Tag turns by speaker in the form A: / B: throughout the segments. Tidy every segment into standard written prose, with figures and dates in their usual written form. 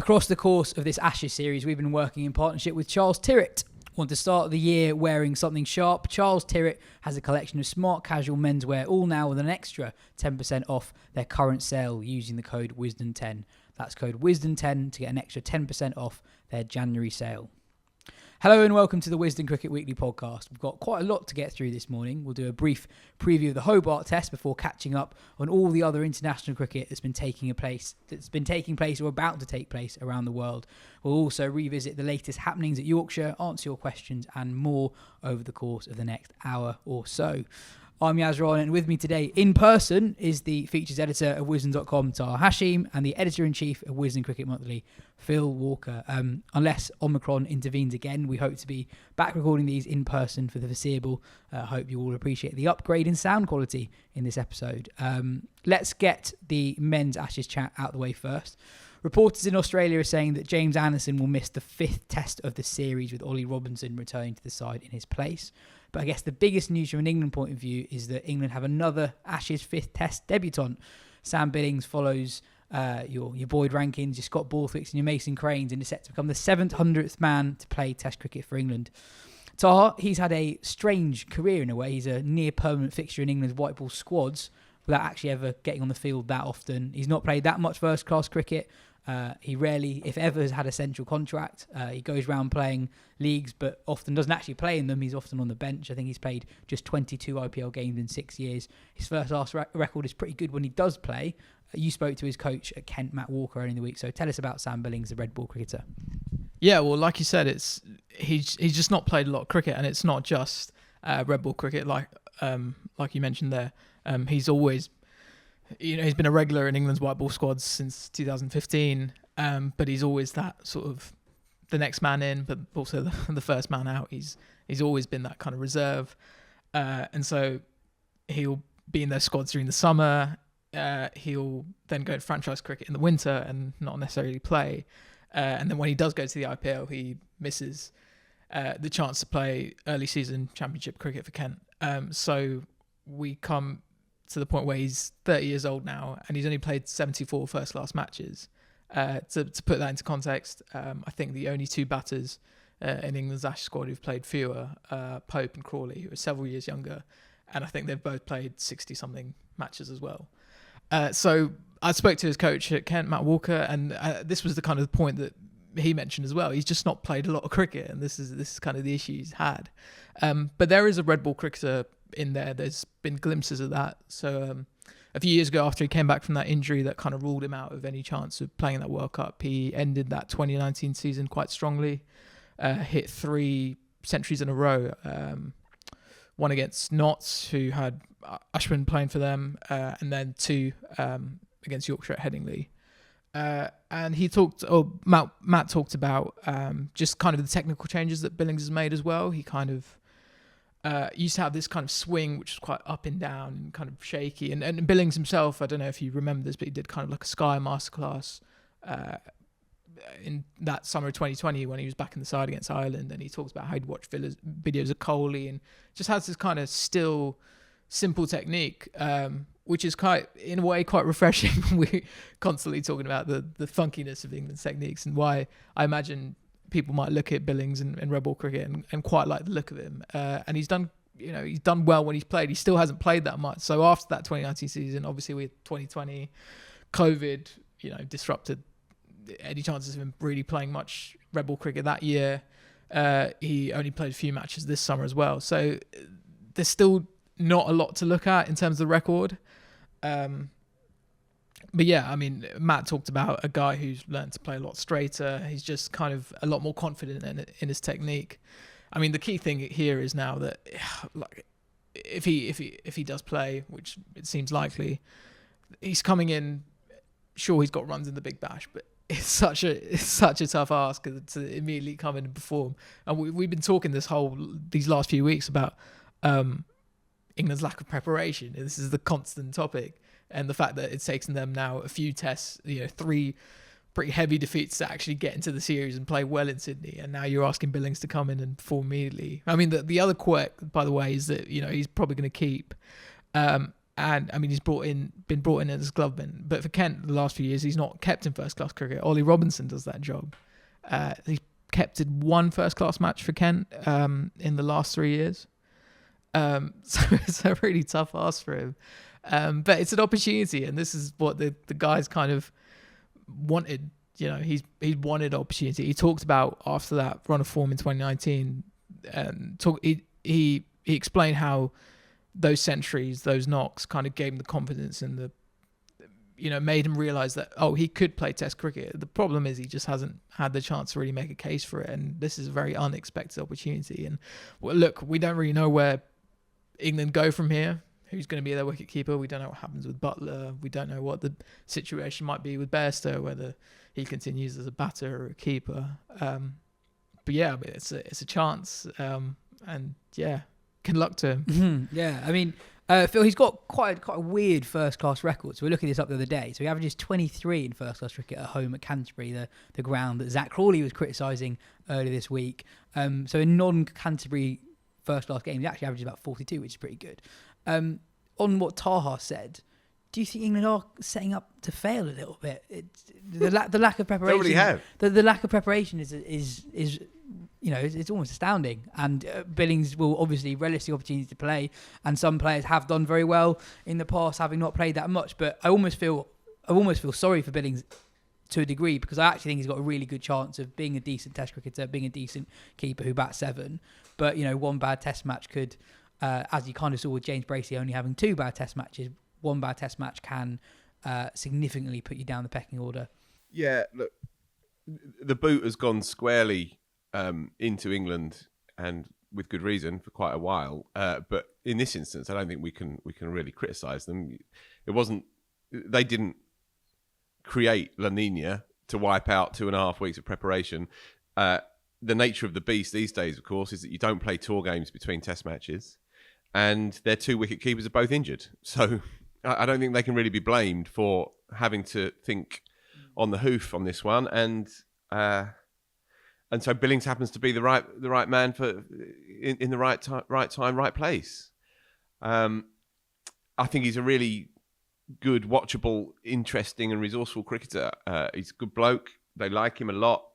A: Across the course of this Ashes series, we've been working in partnership with Charles Tyrwhitt. Want to start the year wearing something sharp? Charles Tyrwhitt has a collection of smart casual menswear, all now with an extra 10% off their current sale using the code Wisden10. That's code Wisden10 to get an extra 10% off their January sale. Hello and welcome to the Wisden Cricket Weekly podcast. We've got quite a lot to get through this morning. We'll do a brief preview of the Hobart Test before catching up on all the other international cricket that's been taking place or about to take place around the world. We'll also revisit the latest happenings at Yorkshire, answer your questions and more over the course of the next hour or so. I'm Rana, and with me today in person is the features editor of Wisden.com, Taha Hashim, and the editor-in-chief of Wisden Cricket Monthly, Phil Walker. Unless Omicron intervenes again, we hope to be back recording these in person for the foreseeable. I hope you all appreciate the upgrade in sound quality in this episode. Let's get the men's Ashes chat out the way first. Reporters in Australia are saying that James Anderson will miss the fifth test of the series, with Ollie Robinson returning to the side in his place. But I guess the biggest news from an England point of view is that England have another Ashes fifth test debutant. Sam Billings follows your Boyd Rankins, your Scott Borthwicks and your Mason Cranes, and is set to become the 700th man to play test cricket for England. Taha, he's had a strange career in a way. He's a near permanent fixture in England's white ball squads without actually ever getting on the field that often. He's not played that much first class cricket. He rarely, if ever, has had a central contract. He goes around playing leagues, but often doesn't actually play in them. He's often on the bench. I think he's played just 22 IPL games in 6 years. His first class record is pretty good when he does play. You spoke to his coach at Kent, Matt Walker, earlier in the week. So tell us about Sam Billings, the red ball cricketer.
B: Yeah, well, like you said, he's just not played a lot of cricket, and it's not just red ball cricket like you mentioned there. He's always, he's been a regular in England's white ball squads since 2015, but he's always that sort of the next man in, but also the first man out. He's always been that kind of reserve, and so he'll be in those squads during the summer. He'll then go to franchise cricket in the winter and not necessarily play. And then when he does go to the IPL, he misses the chance to play early season championship cricket for Kent. So we come to the point where he's 30 years old now and he's only played 74 first class matches. To put that into context, I think the only two batters in England's Ashes squad who've played fewer, Pope and Crawley, who are several years younger. And I think they've both played 60-something matches as well. So I spoke to his coach at Kent, Matt Walker, and this was the kind of point that he mentioned as well. He's just not played a lot of cricket, and this is kind of the issue he's had. But there is a red ball cricketer in there. There's been glimpses of that. So a few years ago, after he came back from that injury that kind of ruled him out of any chance of playing that World Cup, he ended that 2019 season quite strongly, hit 3 centuries in a row. One against Notts, who had Ashwin playing for them, and then 2 against Yorkshire at Headingley. And Matt talked about just kind of the technical changes that Billings has made as well. He kind of used to have this kind of swing, which was quite up and down and kind of shaky. And Billings himself, I don't know if you remember this, but he did kind of like a Sky masterclass in that summer of 2020 when he was back in the side against Ireland, and he talks about how he'd watch videos of Kohli and just has this kind of still simple technique, which is in a way quite refreshing. We're constantly talking about the funkiness of England's techniques and why I imagine people might look at Billings and red ball cricket and quite like the look of him. And he's done well when he's played. He still hasn't played that much. So after that 2019 season, obviously with 2020, COVID, disrupted any chances of him really playing much red ball cricket that year. He only played a few matches this summer as well. So there's still not a lot to look at in terms of the record. But yeah, I mean, Matt talked about a guy who's learned to play a lot straighter. He's just kind of a lot more confident in his technique. I mean, the key thing here is now that like if he does play, which it seems likely, he's coming in. Sure, he's got runs in the Big Bash, but it's such a tough ask to immediately come in and perform. And we've been talking these last few weeks about England's lack of preparation. This is the constant topic, and the fact that it's taken them now a few tests, 3 pretty heavy defeats to actually get into the series and play well in Sydney. And now you're asking Billings to come in and perform immediately. I mean, the other quirk, by the way, is that he's probably going to keep. And I mean, he's been brought in as gloveman, but for Kent, the last few years, he's not kept in first class cricket. Ollie Robinson does that job. He's kept in one first class match for Kent in the last 3 years. So it's a really tough ask for him. But it's an opportunity, and this is what the guys kind of wanted. You know, he wanted opportunity. He talked about after that run of form in 2019. He explained how those centuries, those knocks, kind of gave him the confidence and made him realise that he could play Test cricket. The problem is he just hasn't had the chance to really make a case for it, and this is a very unexpected opportunity. And look, we don't really know where England go from here. Who's going to be their wicket keeper? We don't know what happens with Butler. We don't know what the situation might be with Bairstow, whether he continues as a batter or a keeper. But yeah, I mean, it's a chance, and yeah, good luck to him.
A: Yeah, I mean, Phil, he's got quite a weird first class record. So we're looking this up the other day. So he averages 23 in first class cricket at home at Canterbury, the ground that Zach Crawley was criticising earlier this week. So in non-Canterbury first class games, he actually averages about 42, which is pretty good. On what Taha said, do you think England are setting up to fail a little bit? The lack of preparation.
C: They already have.
A: The lack of preparation is it's almost astounding. And Billings will obviously relish the opportunity to play, and some players have done very well in the past, having not played that much. But I almost feel sorry for Billings to a degree, because I actually think he's got a really good chance of being a decent Test cricketer, being a decent keeper who bats 7. But one bad Test match could, as you kind of saw with James Bracey only having 2 bad Test matches, one bad Test match can significantly put you down the pecking order.
C: Yeah, look, the boot has gone squarely into England, and with good reason, for quite a while. But in this instance, I don't think we can really criticise them. They didn't create La Nina to wipe out 2.5 weeks of preparation. The nature of the beast these days, of course, is that you don't play tour games between Test matches, and their 2 wicket keepers are both injured. So I don't think they can really be blamed for having to think on the hoof on this one. And so Billings happens to be the right man for in the right time, right place. I think he's a really good, watchable, interesting, and resourceful cricketer. He's a good bloke. They like him a lot.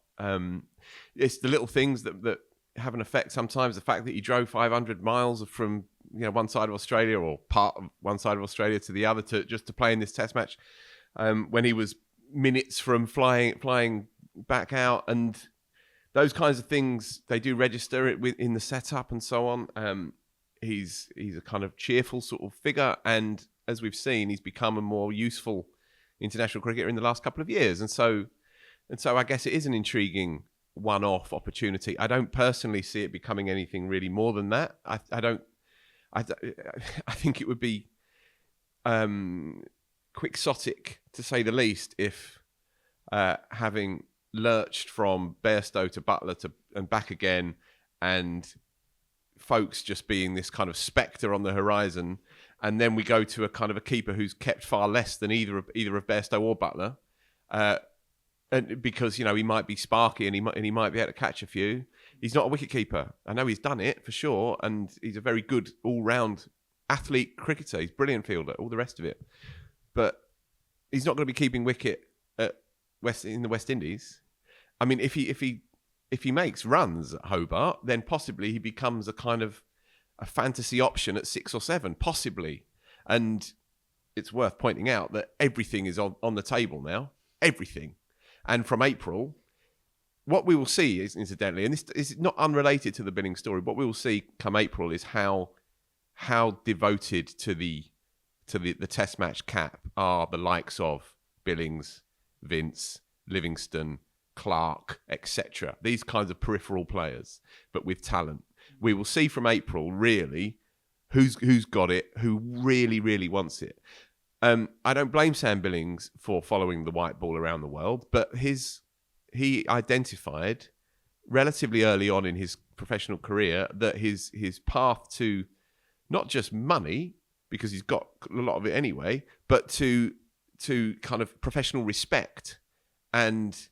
C: It's the little things that have an effect sometimes. The fact that he drove 500 miles from one side of Australia, or part of one side of Australia, to the other to play in this Test match, when he was minutes from flying back out, and those kinds of things, they do register it in the setup and so on. He's a kind of cheerful sort of figure, and as we've seen, he's become a more useful international cricketer in the last couple of years, and so I guess it is an intriguing one-off opportunity. I don't personally see it becoming anything really more than that. I think it would be quixotic, to say the least, if having lurched from Bairstow to Butler and back again, and folks just being this kind of spectre on the horizon, and then we go to a kind of a keeper who's kept far less than either of Bairstow or Butler, and because he might be sparky and he might be able to catch a few. He's not a wicketkeeper. I know he's done it for sure, and he's a very good all-round athlete cricketer. He's a brilliant fielder, all the rest of it. But he's not going to be keeping wicket in the West Indies. I mean, if he makes runs at Hobart, then possibly he becomes a kind of a fantasy option at 6 or 7, possibly. And it's worth pointing out that everything is on the table now. Everything. And from April, what we will see is, incidentally, and this is not unrelated to the Billings story, what we will see come April is how devoted to the Test match cap are the likes of Billings, Vince, Livingston, Clark, etc. These kinds of peripheral players, but with talent. We will see from April really who's got it, who really, really wants it. I don't blame Sam Billings for following the white ball around the world, but he identified relatively early on in his professional career that his path to not just money, because he's got a lot of it anyway, but to kind of professional respect and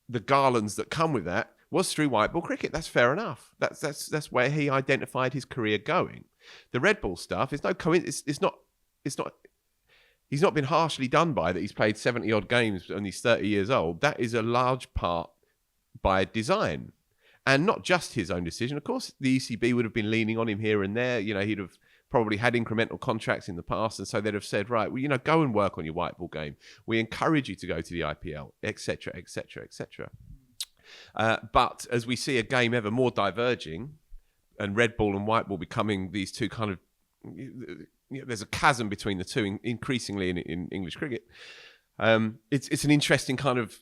C: the garlands that come with that was through white ball cricket. That's fair enough. That's where he identified his career going. The red ball stuff is no coincidence. It's not he's not been harshly done by that. He's played 70 odd games and he's 30 years old. That is a large part by design, and not just his own decision. Of course, the ECB would have been leaning on him here and there. He'd have probably had incremental contracts in the past, and so they'd have said, right, well, go and work on your white ball game. We encourage you to go to the IPL, etc., etc., etc. But as we see a game ever more diverging, and red ball and white ball becoming these two kind of, there's a chasm between the two increasingly in English cricket. It's an interesting kind of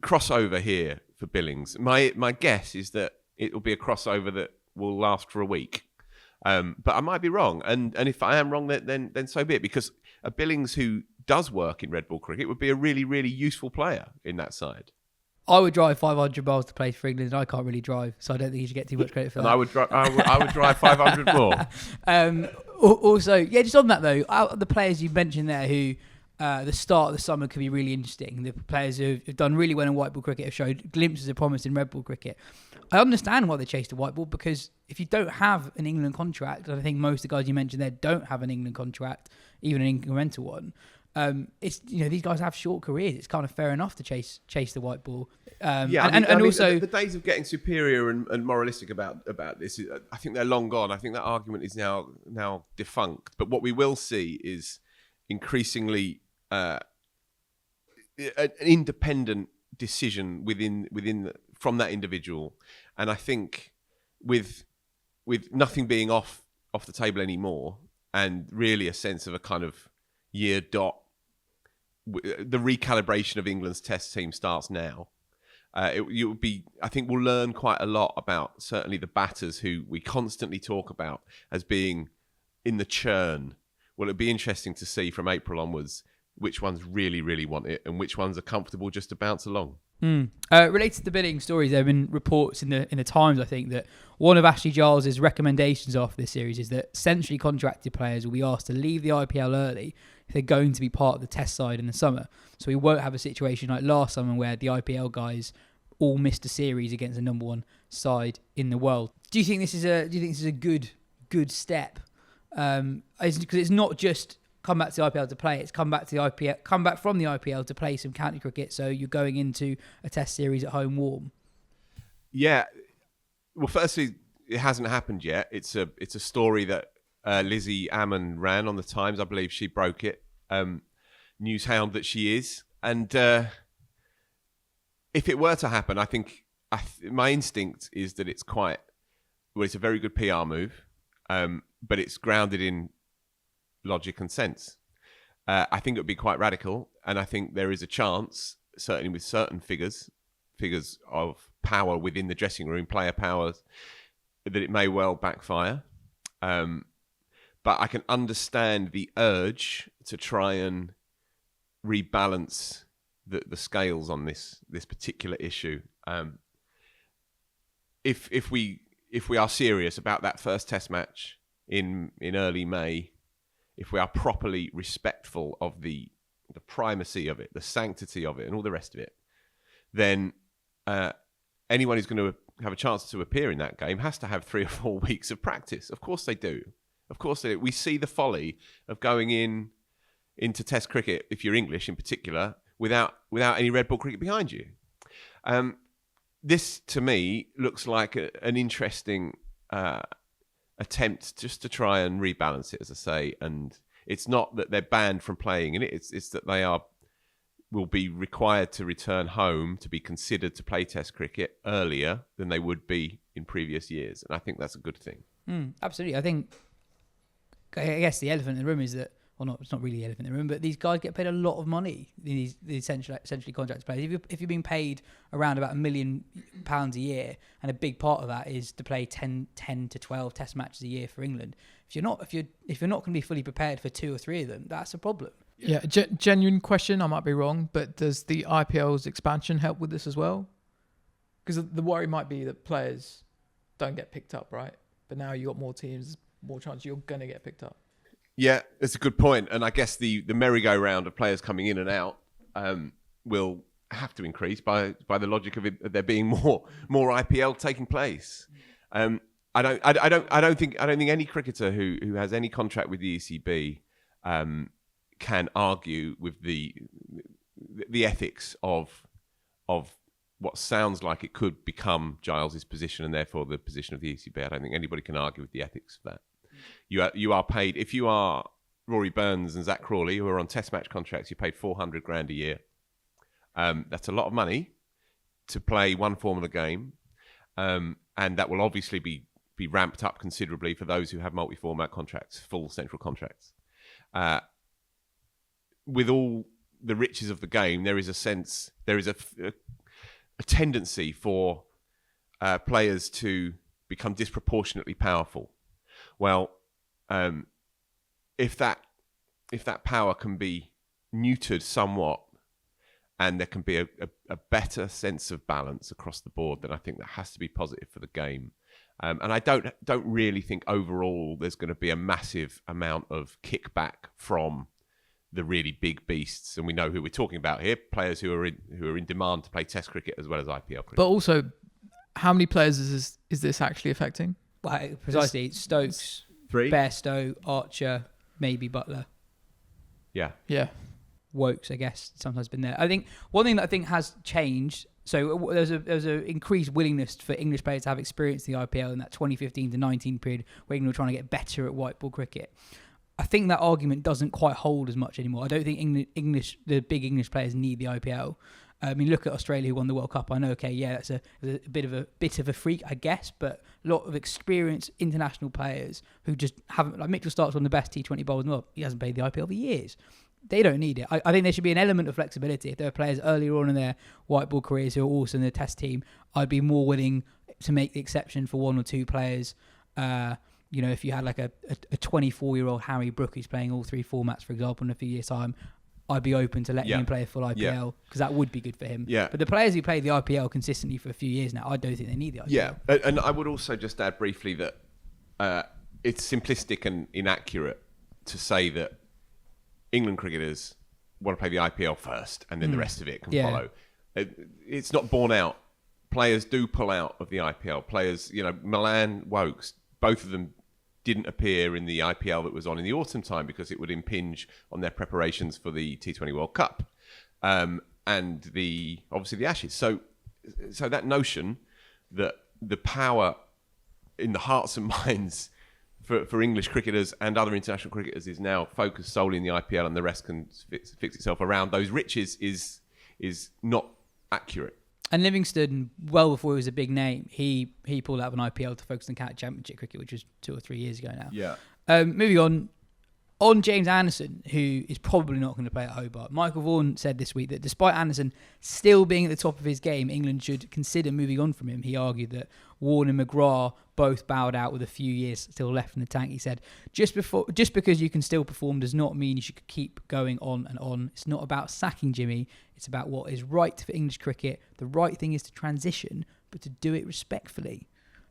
C: crossover here for Billings. My guess is that it will be a crossover that will last for a week. But I might be wrong, and if I am wrong, then so be it. Because a Billings who does work in red ball cricket would be a really, really useful player in that side.
A: I would drive 500 miles to play for England, and I can't really drive, so I don't think you should get too much credit for
C: And
A: that.
C: I would drive 500 more.
A: Also, just on that though, out of the players you mentioned there who the start of the summer could be really interesting, the players who've done really well in white ball cricket have showed glimpses of promise in red ball cricket. I understand why they chased the white ball, because if you don't have an England contract, and I think most of the guys you mentioned there don't have an England contract, even an incremental one, it's these guys have short careers. It's kind of fair enough to chase the white ball. Also
C: the days of getting superior and moralistic about this, I think they're long gone. I think that argument is now defunct. But what we will see is increasingly an independent decision from that individual, and I think with nothing being off the table anymore, and really a sense of a kind of year dot, the recalibration of England's test team starts now. I think we'll learn quite a lot about certainly the batters who we constantly talk about as being in the churn. Well, it'll be interesting to see from April onwards which ones really, really want it and which ones are comfortable just to bounce along.
A: Related to the bidding stories, there have been reports in the Times, I think, that one of Ashley Giles's recommendations after this series is that centrally contracted players will be asked to leave the IPL early if they're going to be part of the test side in the summer. So we won't have a situation like last summer where the IPL guys all missed a series against the number one side in the world. Do you think this is a good step? Because it's not just come back to the IPL to play. It's come back from the IPL to play some county cricket. So you're going into a test series at home warm.
C: Yeah. Well, firstly, it hasn't happened yet. It's a story that Lizzie Ammon ran on the Times. I believe she broke it. News hound that she is. And if it were to happen, I think my instinct is that it's a very good PR move, but it's grounded in logic and sense. I think it would be quite radical, and I think there is a chance, certainly with certain figures of power within the dressing room, player powers, that it may well backfire. But I can understand the urge to try and rebalance the scales on this particular issue. If we are serious about that first test match in early May, if we are properly respectful of the primacy of it, the sanctity of it, and all the rest of it, then anyone who's going to have a chance to appear in that game has to have 3 or 4 weeks of practice. Of course they do. Of course they do. We see the folly of going into Test cricket, if you're English in particular, without any red ball cricket behind you. This, to me, looks like an interesting attempt just to try and rebalance it, as I say. And it's not that they're banned from playing in it. It's that they will be required to return home to be considered to play Test cricket earlier than they would be in previous years. And I think that's a good thing.
A: Absolutely. I guess the elephant in the room is that, well, it's not really the elephant in the room, but these guys get paid a lot of money, these essentially contracted players. If you're being paid around about £1 million a year, and a big part of that is to play 10 to 12 test matches a year for England, if you're not going to be fully prepared for 2 or 3 of them, that's a problem.
B: Yeah, genuine question, I might be wrong, but does the IPL's expansion help with this as well? Because the worry might be that players don't get picked up, right? But now you got more teams, more chance you're going to get picked up.
C: Yeah, it's a good point. And I guess the merry-go-round of players coming in and out will have to increase by the logic of it, there being more IPL taking place. I don't think any cricketer who has any contract with the ECB can argue with the ethics of what sounds like it could become Giles's position and therefore the position of the ECB. I don't think anybody can argue with the ethics of that. You are paid, if you are Rory Burns and Zach Crawley, who are on test match contracts, you're paid $400,000 a year. That's a lot of money to play one form of the game, and that will obviously be ramped up considerably for those who have multi-format contracts, full central contracts. With all the riches of the game, there is a tendency for players to become disproportionately powerful. Well, if that power can be neutered somewhat, and there can be a better sense of balance across the board, then I think that has to be positive for the game. And I don't really think overall there's going to be a massive amount of kickback from the really big beasts, and we know who we're talking about here: players who are in demand to play Test cricket as well as IPL cricket.
B: But also, how many players is this actually affecting?
A: Well, precisely, Stokes,
C: 3,
A: Bairstow, Archer, maybe Butler.
C: Yeah.
A: Wokes, I guess, sometimes been there. I think one thing that I think has changed. So there's a increased willingness for English players to have experience in the IPL in that 2015 to 19 period where England were trying to get better at white ball cricket. I think that argument doesn't quite hold as much anymore. I don't think the big English players need the IPL. I mean, look at Australia who won the World Cup. I know, okay, yeah, that's a bit of a freak, I guess, but a lot of experienced international players who just haven't. Like Mitchell Stark's one of the best T20 bowlers in the world. He hasn't played the IPL for years. They don't need it. I think there should be an element of flexibility. If there are players earlier on in their white ball careers who are also in the Test team, I'd be more willing to make the exception for one or two players. If you had like a 24-year-old Harry Brook who's playing all 3 formats, for example, in a few years' time, I'd be open to letting him play a full IPL because that would be good for him.
C: Yeah.
A: But the players who play the IPL consistently for a few years now, I don't think they need the IPL.
C: Yeah, and I would also just add briefly that it's simplistic and inaccurate to say that England cricketers want to play the IPL first and then the rest of it can follow. It's not borne out. Players do pull out of the IPL. Players, Milan, Wokes, both of them didn't appear in the IPL that was on in the autumn time because it would impinge on their preparations for the T20 World Cup and obviously the Ashes. So that notion that the power in the hearts and minds for English cricketers and other international cricketers is now focused solely in the IPL and the rest can fix itself around those riches is not accurate.
A: And Livingston, well before he was a big name, he pulled out of an IPL to focus on county championship cricket, which was 2 or 3 years ago now.
C: Yeah.
A: Moving on James Anderson, who is probably not going to play at Hobart. Michael Vaughan said this week that despite Anderson still being at the top of his game, England should consider moving on from him. He argued that Warne and McGrath both bowed out with a few years still left in the tank. He said, just because you can still perform does not mean you should keep going on and on. It's not about sacking Jimmy. It's about what is right for English cricket. The right thing is to transition, but to do it respectfully.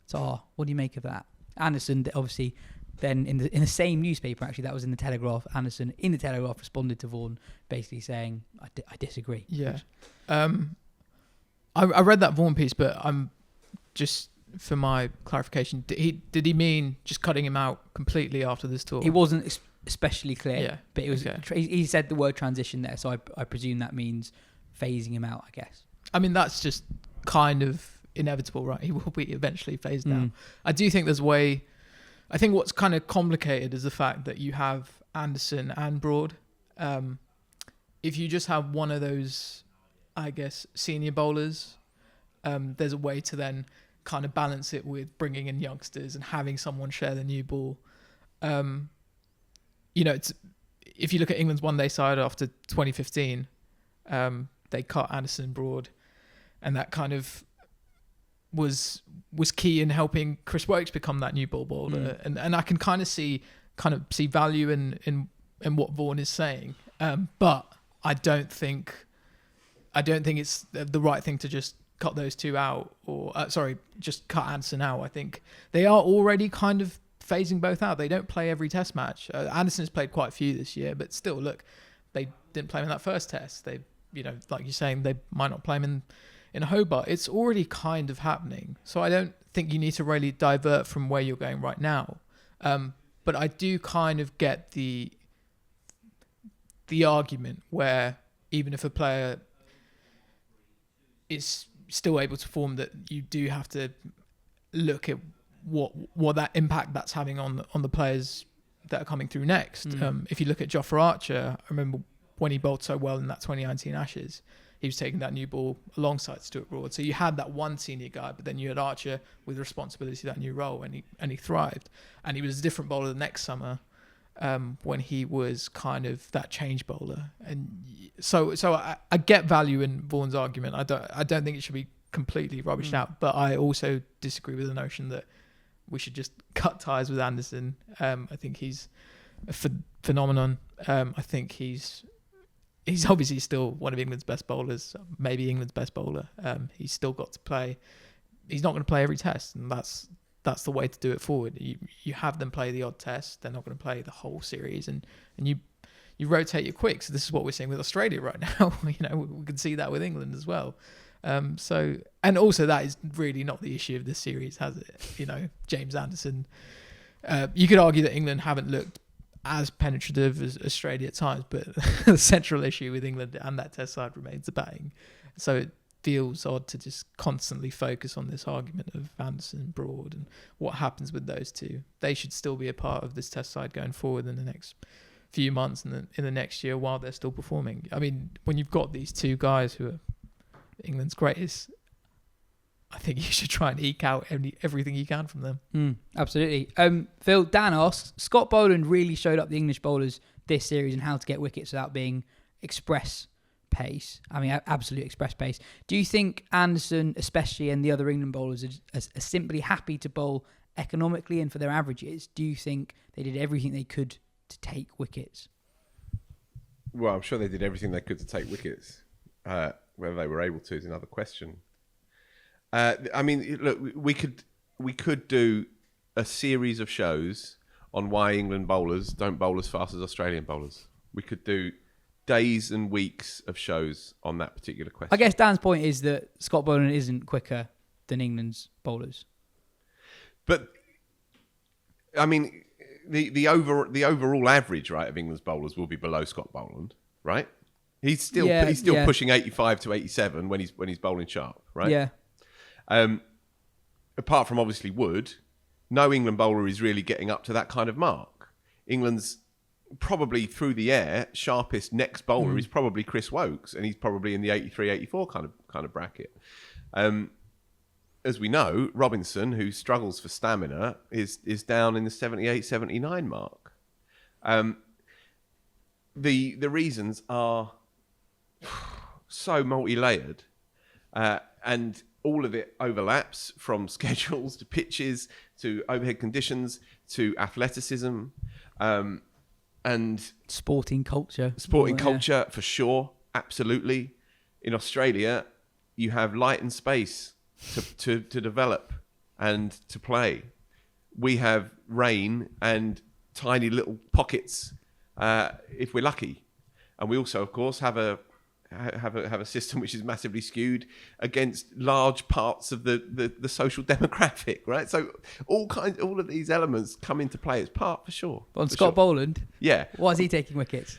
A: Taha, what do you make of that? Anderson, obviously, then in the same newspaper, actually, that was in the Telegraph, Anderson in the Telegraph responded to Vaughan, basically saying, I disagree.
B: Yeah. I read that Vaughan piece, but I'm just, for my clarification, did he mean just cutting him out completely after this tour?
A: He wasn't especially clear, but it was.
B: Okay.
A: He said the word transition there, so I presume that means phasing him out, I guess.
B: I mean, that's just kind of inevitable, right? He will be eventually phased out. I do think there's a way. I think what's kind of complicated is the fact that you have Anderson and Broad. If you just have one of those, I guess, senior bowlers, there's a way to then kind of balance it with bringing in youngsters and having someone share the new ball. It's, if you look at England's one-day side after 2015, they cut Anderson and Broad, and that kind of was key in helping Chris Wokes become that new ball bowler. And I can kind of see value in what Vaughan is saying. But I don't think it's the right thing to just cut those two out, or just cut Anderson out. I think they are already kind of phasing both out. They don't play every test match. Anderson has played quite a few this year, but still, look, they didn't play him in that first test. They, like you're saying, they might not play him in Hobart. It's already kind of happening. So I don't think you need to really divert from where you're going right now. But I do kind of get the the argument where even if a player is still able to form, that you do have to look at what that impact that's having on the players that are coming through next. If you look at Jofra Archer, I remember when he bowled so well in that 2019 Ashes, he was taking that new ball alongside Stuart Broad. So you had that one senior guy, but then you had Archer with responsibility of that new role, and he thrived. And he was a different bowler the next summer when he was kind of that change bowler. And so I get value in Vaughan's argument. I don't think it should be completely rubbished out, but I also disagree with the notion that we should just cut ties with Anderson. I think he's a phenomenon. I think he's obviously still one of England's best bowlers, maybe England's best bowler. He's still got to play. He's not going to play every test, and that's the way to do it forward. You have them play the odd test. They're not going to play the whole series, and you rotate your quicks. This is what we're seeing with Australia right now. We can see that with England as well. And also that is really not the issue of this series, has it? James Anderson. You could argue that England haven't looked as penetrative as Australia at times, but the central issue with England and that test side remains the batting. So it feels odd to just constantly focus on this argument of Anderson and Broad and what happens with those two. They should still be a part of this test side going forward in the next few months and in the next year while they're still performing. I mean, when you've got these two guys who are England's greatest, I think you should try and eke out everything you can from them.
A: Absolutely. Phil, Dan asks, Scott Boland really showed up the English bowlers this series and how to get wickets without being express pace. I mean, absolute express pace. Do you think Anderson, especially, and the other England bowlers are simply happy to bowl economically and for their averages? Do you think they did everything they could to take wickets?
C: Well, I'm sure they did everything they could to take wickets. Whether they were able to is another question. I mean, look, we could do a series of shows on why England bowlers don't bowl as fast as Australian bowlers. We could do days and weeks of shows on that particular question.
A: I guess Dan's point is that Scott Boland isn't quicker than England's bowlers. But
C: I mean, the overall average, right, of England's bowlers will be below Scott Boland, right? He's still pushing 85 to 87 when he's bowling sharp, right?
A: Yeah.
C: Apart from obviously Wood, no England bowler is really getting up to that kind of mark. England's probably through the air sharpest next bowler is probably Chris Woakes, and he's probably in the 83, 84 kind of bracket. As we know, Robinson, who struggles for stamina, is down in the 78, 79 mark. The reasons are so multi-layered, and all of it overlaps, from schedules to pitches to overhead conditions to athleticism, and
A: sporting culture.
C: Culture, for sure, absolutely. In Australia, you have light and space to develop and to play. We have rain and tiny little pockets, if we're lucky. And we also, of course, have a system which is massively skewed against large parts of the social demographic, right? So all of these elements come into play as part, for sure.
A: But on Scott Boland,
C: yeah,
A: why is he taking wickets?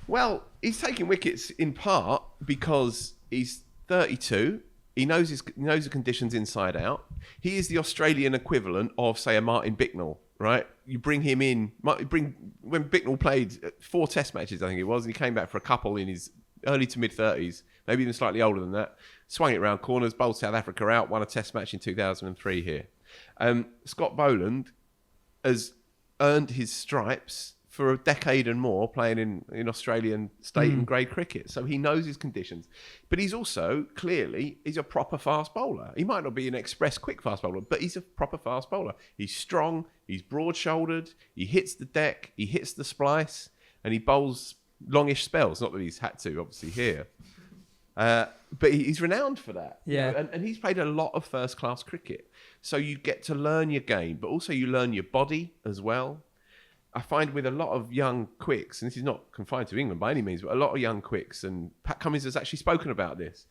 C: Well, he's taking wickets in part because he's 32. He knows the conditions inside out. He is the Australian equivalent of, say, a Martin Bicknell, right? You bring him in. When Bicknell played 4 Test matches, I think it was, and he came back for a couple in his early to mid 30s, maybe even slightly older than that. Swung it round corners, bowled South Africa out, won a Test match in 2003 here. Scott Boland has earned his stripes for a decade and more playing in Australian state and grade cricket. So he knows his conditions. But he's also, clearly, he's a proper fast bowler. He might not be an express quick fast bowler, but he's a proper fast bowler. He's strong, he's broad-shouldered, he hits the deck, he hits the splice, and he bowls longish spells. Not that he's had to, obviously, here. But he's renowned for that.
A: Yeah.
C: And he's played a lot of first-class cricket. So you get to learn your game, but also you learn your body as well. I find with a lot of young quicks, and this is not confined to England by any means, but a lot of young quicks, and Pat Cummins has actually spoken about this,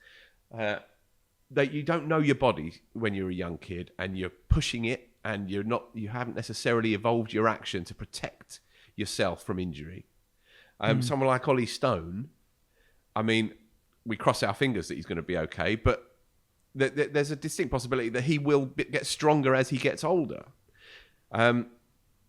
C: that you don't know your body when you're a young kid, and you're pushing it, and you haven't necessarily evolved your action to protect yourself from injury. Someone like Ollie Stone, I mean, we cross our fingers that he's going to be okay, but there's a distinct possibility that he will get stronger as he gets older.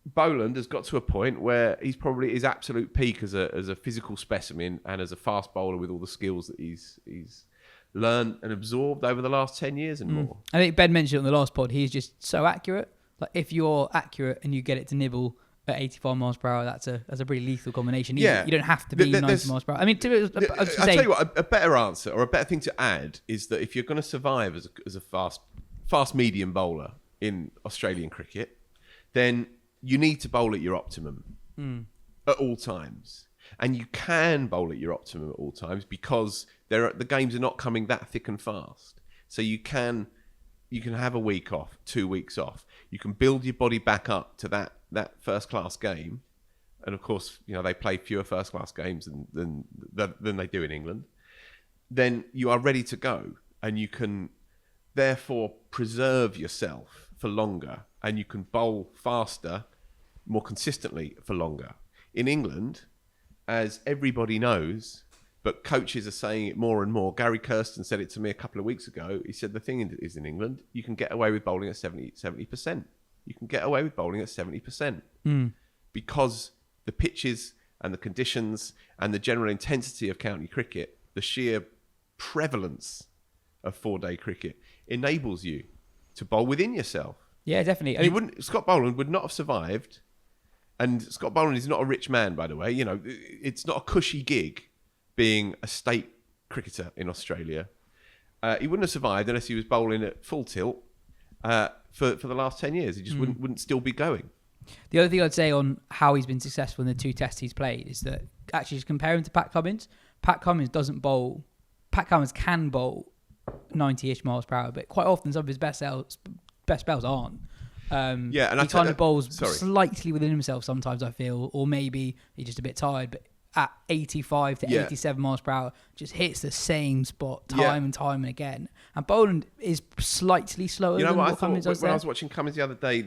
C: Boland has got to a point where he's probably his absolute peak as a physical specimen and as a fast bowler with all the skills that he's learned and absorbed over the last 10 years and more.
A: I think Ben mentioned it on the last pod. He's just so accurate. Like if you're accurate and you get it to nibble at 85 miles per hour, that's a pretty lethal combination. You don't have to be 90 miles per hour. I mean,
C: I'll tell you what, a better answer or a better thing to add is that if you're going to survive as a fast medium bowler in Australian cricket, then you need to bowl at your optimum at all times. And you can bowl at your optimum at all times because the games are not coming that thick and fast. So you can have a week off, 2 weeks off. You can build your body back up to that first class game. And of course, they play fewer first class games than they do in England. Then you are ready to go, and you can therefore preserve yourself for longer, and you can bowl faster, more consistently for longer. In England, as everybody knows, but coaches are saying it more and more. Gary Kirsten said it to me a couple of weeks ago. He said the thing is in England, you can get away with bowling at 70%. You can get away with bowling at 70% because the pitches and the conditions and the general intensity of county cricket, the sheer prevalence of 4-day cricket enables you to bowl within yourself.
A: Yeah, definitely.
C: Scott Boland would not have survived. And Scott Boland is not a rich man, by the way. It's not a cushy gig being a state cricketer in Australia. He wouldn't have survived unless he was bowling at full tilt for the last 10 years. He just wouldn't still be going.
A: The other thing I'd say on how he's been successful in the 2 tests he's played is that actually just compare him to Pat Cummins. Pat Cummins doesn't bowl. Pat Cummins can bowl 90-ish miles per hour, but quite often some of his best spells aren't. And he kind of bowls slightly within himself sometimes, I feel, or maybe he's just a bit tired, but at 85 to 87 miles per hour just hits the same spot time and time and again. And Boland is slightly slower than what Cummins does
C: when I was watching Cummins the other day,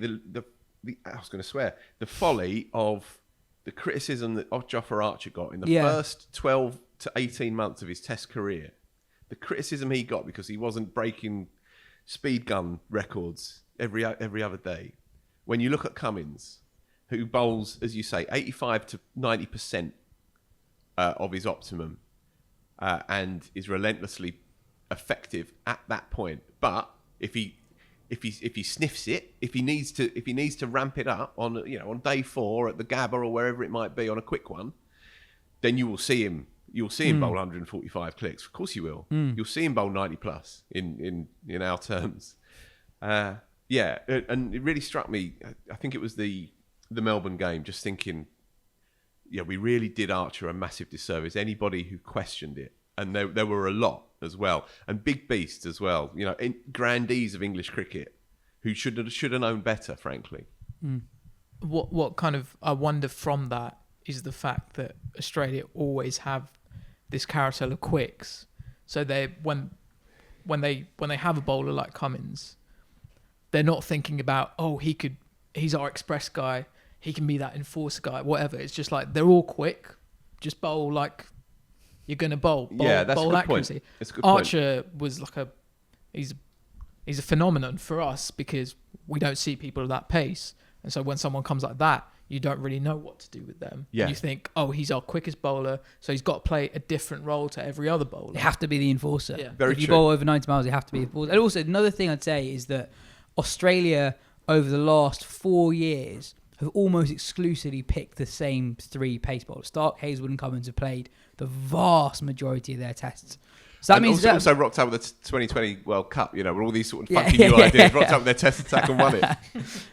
C: I was going to swear, the folly of the criticism that Jofra Archer got in the first 12 to 18 months of his test career, the criticism he got because he wasn't breaking speed gun records every other day. When you look at Cummins, who bowls, as you say, 85 to 90% of his optimum, and is relentlessly effective at that point. But if he sniffs it, if he needs to ramp it up on day 4 at the Gabba or wherever it might be on a quick one, then you will see him. You'll see him bowl 145 clicks. Of course you will. You'll see him bowl 90 plus in our terms. And it really struck me. I think it was the Melbourne game. Just thinking, we really did Archer a massive disservice. Anybody who questioned it, and there were a lot as well, and big beasts as well. Grandees of English cricket who should have known better, frankly.
B: What kind of I wonder from that is the fact that Australia always have this carousel of quicks. So when they have a bowler like Cummins, they're not thinking about he's our express guy, he can be that enforcer guy, whatever. It's just like they're all quick. Just bowl like you're gonna bowl.
C: That's
B: bowl
C: a good
B: accuracy.
C: Point. That's a good
B: Archer was like he's a phenomenon for us because we don't see people at that pace, and so when someone comes like that, you don't really know what to do with them.
C: Yeah.
B: You think, he's our quickest bowler, so he's got to play a different role to every other bowler.
A: They have to be the enforcer.
B: Yeah.
C: Very
A: if you
C: true.
A: bowl over 90 miles, you have to be the enforcer. And also, another thing I'd say is that Australia, over the last 4 years, have almost exclusively picked the same 3 pace bowlers. Stark, Hazelwood and Cummins have played the vast majority of their tests. So that means
C: also rocked up with the 2020 World Cup, with all these sort of funky new ideas. Rocked up with their test attack and won it.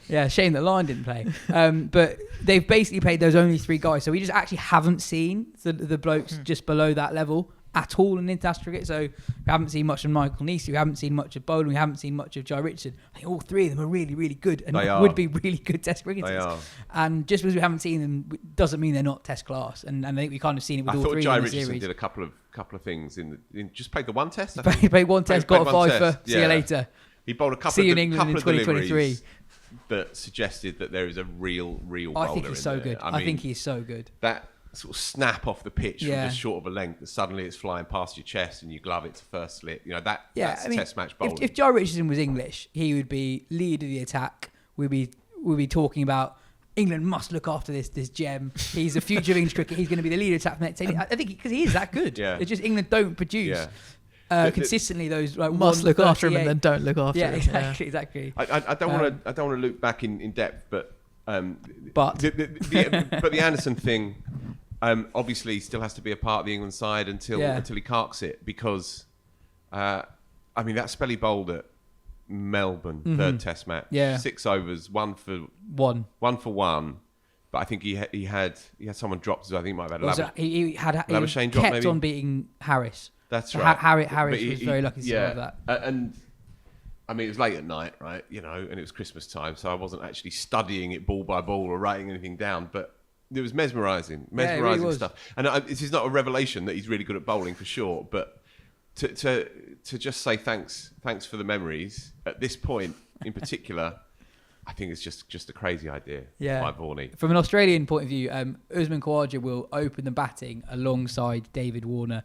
A: Yeah, shame that Lion didn't play. But they've basically played those only 3 guys. So we just actually haven't seen the blokes just below that level at all in international cricket. So we haven't seen much of Michael Neese, we haven't seen much of Boland, we haven't seen much of Jai Richardson. I think all 3 of them are really, really good and would be really good test cricketers.
C: They are.
A: And just because we haven't seen them doesn't mean they're not test class. And I think we kind of seen it with all 3
C: Jai
A: in the
C: Richardson
A: series.
C: did a couple of things just played the 1 test.
A: He played 1 test, got a 5-for, see you later.
C: He bowled a couple
A: See you
C: of
A: in England in
C: couple of
A: 2023.
C: deliveries that suggested that there is a real bowler.
A: I think he's so good. I think he's so good.
C: That sort of snap off the pitch
A: Yeah.
C: from just short of a length, and suddenly it's flying past your chest and you glove it to first slip. You know, that's Test match bowling.
A: If Joe Richardson was English, he would be lead of the attack. We'd be talking about England must look after this gem. He's the future of English cricket. He's going to be the leader of attack next. I think because he is that good.
C: Yeah.
A: It's just England don't produce consistently those like
B: Must look after him and then
A: 138.
B: don't look after him.
A: Exactly.
C: I don't want to look back in depth, but
A: But
C: the Anderson thing obviously still has to be a part of the England side until he carks it, because I mean, that spell he bowled at Melbourne third Test match, 6 overs, one for one, but I think he had someone dropped as well. I think he might have had
A: he
C: Labuschagne drop,
A: kept
C: maybe?
A: on beating Harris.
C: That's
A: So
C: right.
A: Harris was very lucky to survive that.
C: And I mean, it was late at night, right? You know, and it was Christmas time, so I wasn't actually studying it ball by ball or writing anything down, but it was mesmerising
A: it really was.
C: stuff. And this is not a revelation that he's really good at bowling for sure, but to just say thanks for the memories at this point in particular, I think it's just a crazy idea by Varney.
A: From an Australian point of view, Usman Khawaja will open the batting alongside David Warner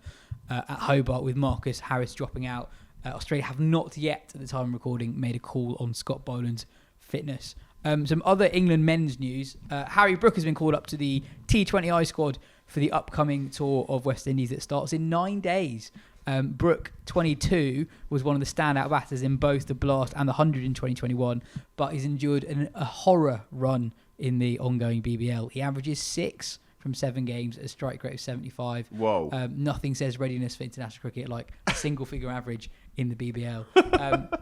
A: at Hobart, with Marcus Harris dropping out. Australia have not yet, at the time of recording, made a call on Scott Boland's fitness. Some other England men's news. Harry Brook has been called up to the T20I squad for the upcoming tour of West Indies that starts in 9 days. Brook, 22, was one of the standout batters in both the Blast and the 100 in 2021, but he's endured a horror run in the ongoing BBL. He averages 6 from 7 games, a strike rate of 75.
C: Whoa.
A: Nothing says readiness for international cricket like a single-figure average in the BBL.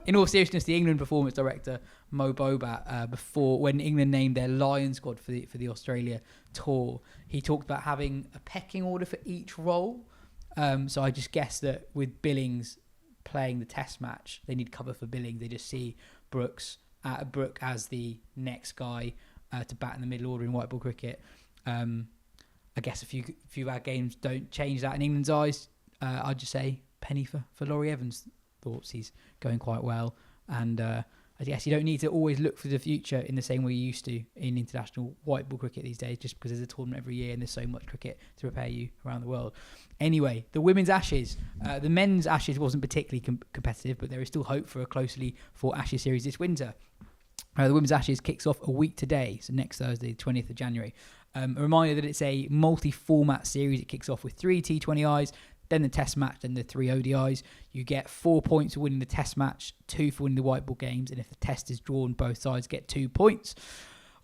A: In all seriousness, the England performance director, Mo Bobat, when England named their Lion squad for the Australia tour, he talked about having a pecking order for each role. So I just guess that with Billings playing the Test match, they need cover for Billings. They just see Brook as the next guy to bat in the middle order in white ball cricket. I guess a few bad games don't change that in England's eyes. I'd just say penny for Laurie Evans. Thoughts he's going quite well, and I guess you don't need to always look for the future in the same way you used to in international white ball cricket these days, just because there's a tournament every year and there's so much cricket to prepare you around the world. Anyway, the women's Ashes. The men's Ashes wasn't particularly competitive, but there is still hope for a closely fought Ashes series this winter. The women's Ashes kicks off a week today, so next Thursday, 20th of January. A reminder that it's a multi-format series. It kicks off with 3 T20Is, then the Test match, then the 3 ODIs. You get 4 points for winning the Test match, 2 for winning the white ball games, and if the Test is drawn, both sides get 2 points.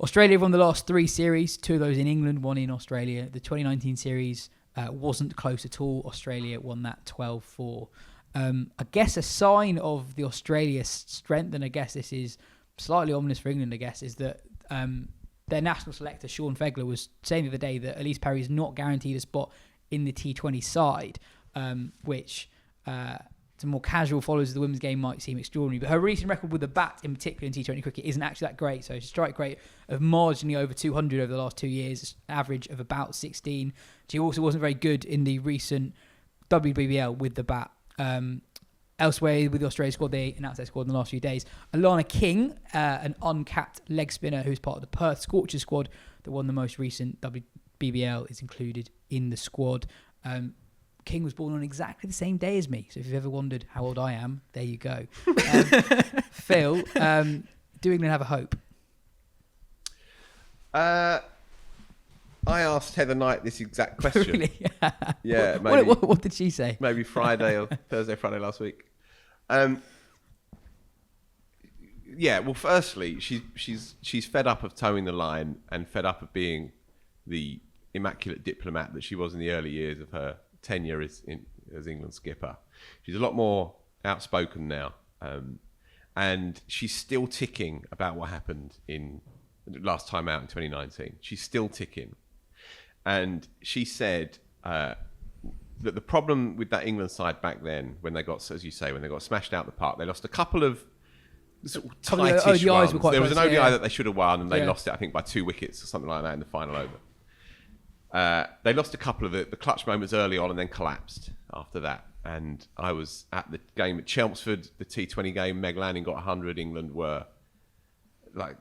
A: Australia have won the last 3 series, 2 of those in England, 1 in Australia. The 2019 series wasn't close at all. Australia won that 12-4. I guess a sign of the Australia strength, and I guess this is slightly ominous for England, I guess, is that their national selector, Sean Fegler, was saying the other day that Elise Perry is not guaranteed a spot in the T20 side, which to more casual followers of the women's game might seem extraordinary. But her recent record with the bat, in particular in T20 cricket, isn't actually that great. So a strike rate of marginally over 200 over the last 2 years, average of about 16. She also wasn't very good in the recent WBBL with the bat. Elsewhere with the Australia squad, they announced their squad in the last few days. Alana King, an uncapped leg spinner who's part of the Perth Scorchers squad that won the most recent WBBL, is included in the squad. King was born on exactly the same day as me, so if you've ever wondered how old I am, there you go. Phil, do England have a hope?
C: I asked Heather Knight this exact question.
A: Really?
C: Yeah, maybe.
A: What did she say?
C: Maybe Friday or Friday last week. Yeah, well, firstly, she's fed up of towing the line and fed up of being the immaculate diplomat that she was in the early years of her tenure as England skipper. She's a lot more outspoken now, and she's still ticking about what happened in the last time out in 2019. She's still ticking, and she said that the problem with that England side back then, when they got, as you say, when they got smashed out the park, they lost a couple of sort of tightish
A: ODIs
C: runs.
A: were quite
C: There was an
A: close,
C: ODI
A: yeah.
C: that they should have won, and they lost it, I think, by 2 wickets or something like that in the final over. They lost a couple of the clutch moments early on and then collapsed after that. And I was at the game at Chelmsford, the T20 game. Meg Lanning got 100. England were like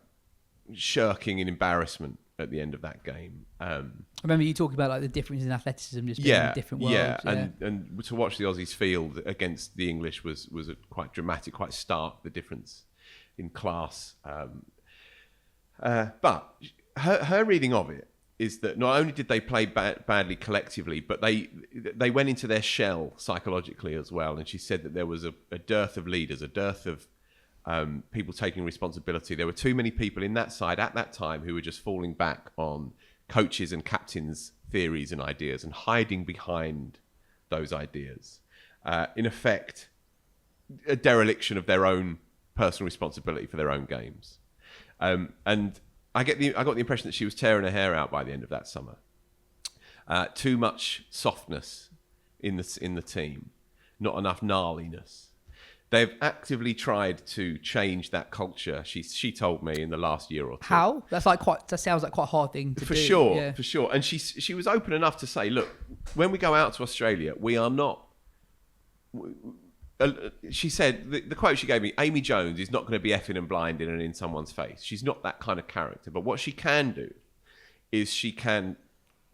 C: shirking in embarrassment. at the end of that game.
A: I remember you talking about like the difference in athleticism, just being in different worlds.
C: And to watch the Aussies field against the English was quite dramatic, quite stark, the difference in class. But her reading of it is that not only did they play badly collectively, but they went into their shell psychologically as well. And she said that there was a dearth of leaders, a dearth of people taking responsibility. There were too many people in that side at that time who were just falling back on coaches and captains' theories and ideas and hiding behind those ideas. In effect, a dereliction of their own personal responsibility for their own games. And I got the impression that she was tearing her hair out by the end of that summer. Too much softness in the team, not enough gnarliness. They've actively tried to change that culture. She told me in the last year or two.
A: How? That sounds like quite a hard thing to do.
C: For sure. And she was open enough to say, look, when we go out to Australia, we are not. She said the quote she gave me: Amy Jones is not going to be effing and blinding and in someone's face. She's not that kind of character. But what she can do is she can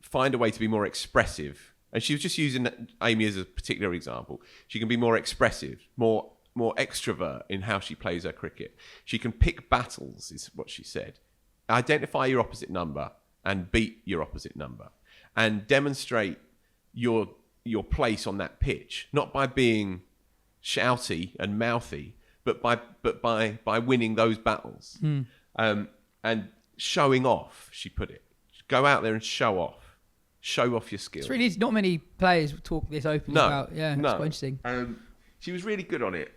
C: find a way to be more expressive. And she was just using Amy as a particular example. She can be more expressive, more extrovert in how she plays her cricket. She can pick battles, is what she said. Identify your opposite number and beat your opposite number, and demonstrate your place on that pitch, not by being shouty and mouthy, but by winning those battles. And showing off, she put it. Go out there and show off your skills.
A: It's really not many players talk this openly about. Yeah, it's quite interesting.
C: She was really good on it,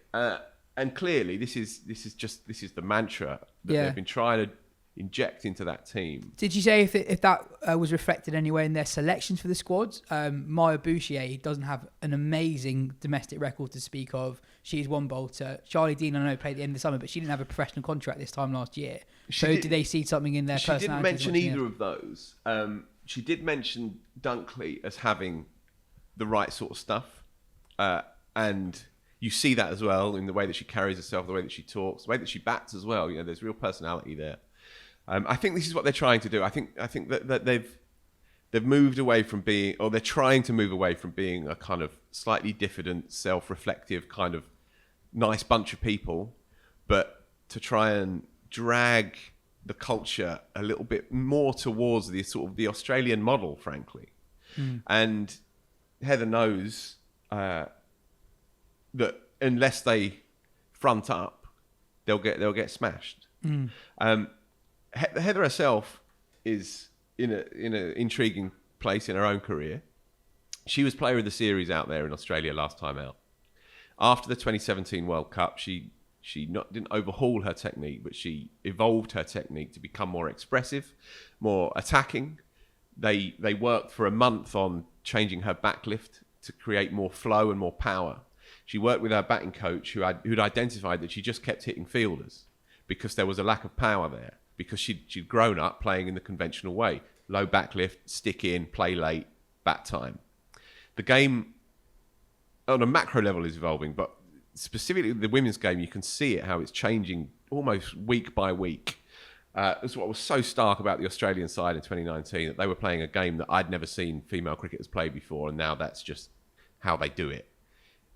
C: and clearly this is the mantra that they've been trying to inject into that team.
A: Did you say if that was reflected anywhere in their selections for the squads? Maya Bouchier doesn't have an amazing domestic record to speak of. She's one bolter. Charlie Dean, I know, played at the end of the summer, but she didn't have a professional contract this time last year. Did they see something in their personality?
C: She didn't mention either of those. She did mention Dunkley as having the right sort of stuff, and you see that as well in the way that she carries herself, the way that she talks, the way that she bats as well. You know, there's real personality there. I think this is what they're trying to do. I think that they've moved away from being, or they're trying to move away from being a kind of slightly diffident, self-reflective kind of nice bunch of people, but to try and drag the culture a little bit more towards the sort of the Australian model, frankly. And Heather knows that unless they front up, they'll get smashed. Heather herself is in an intriguing place in her own career. She was player of the series out there in Australia last time out. After the 2017 World Cup, she didn't overhaul her technique, but she evolved her technique to become more expressive, more attacking. They worked for a month on changing her backlift to create more flow and more power. She worked with her batting coach who'd identified that she just kept hitting fielders because there was a lack of power there, because she'd grown up playing in the conventional way. Low backlift, stick in, play late, bat time. The game on a macro level is evolving, but specifically the women's game, you can see it, how it's changing almost week by week. That's what was so stark about the Australian side in 2019, that they were playing a game that I'd never seen female cricketers play before, and now that's just how they do it.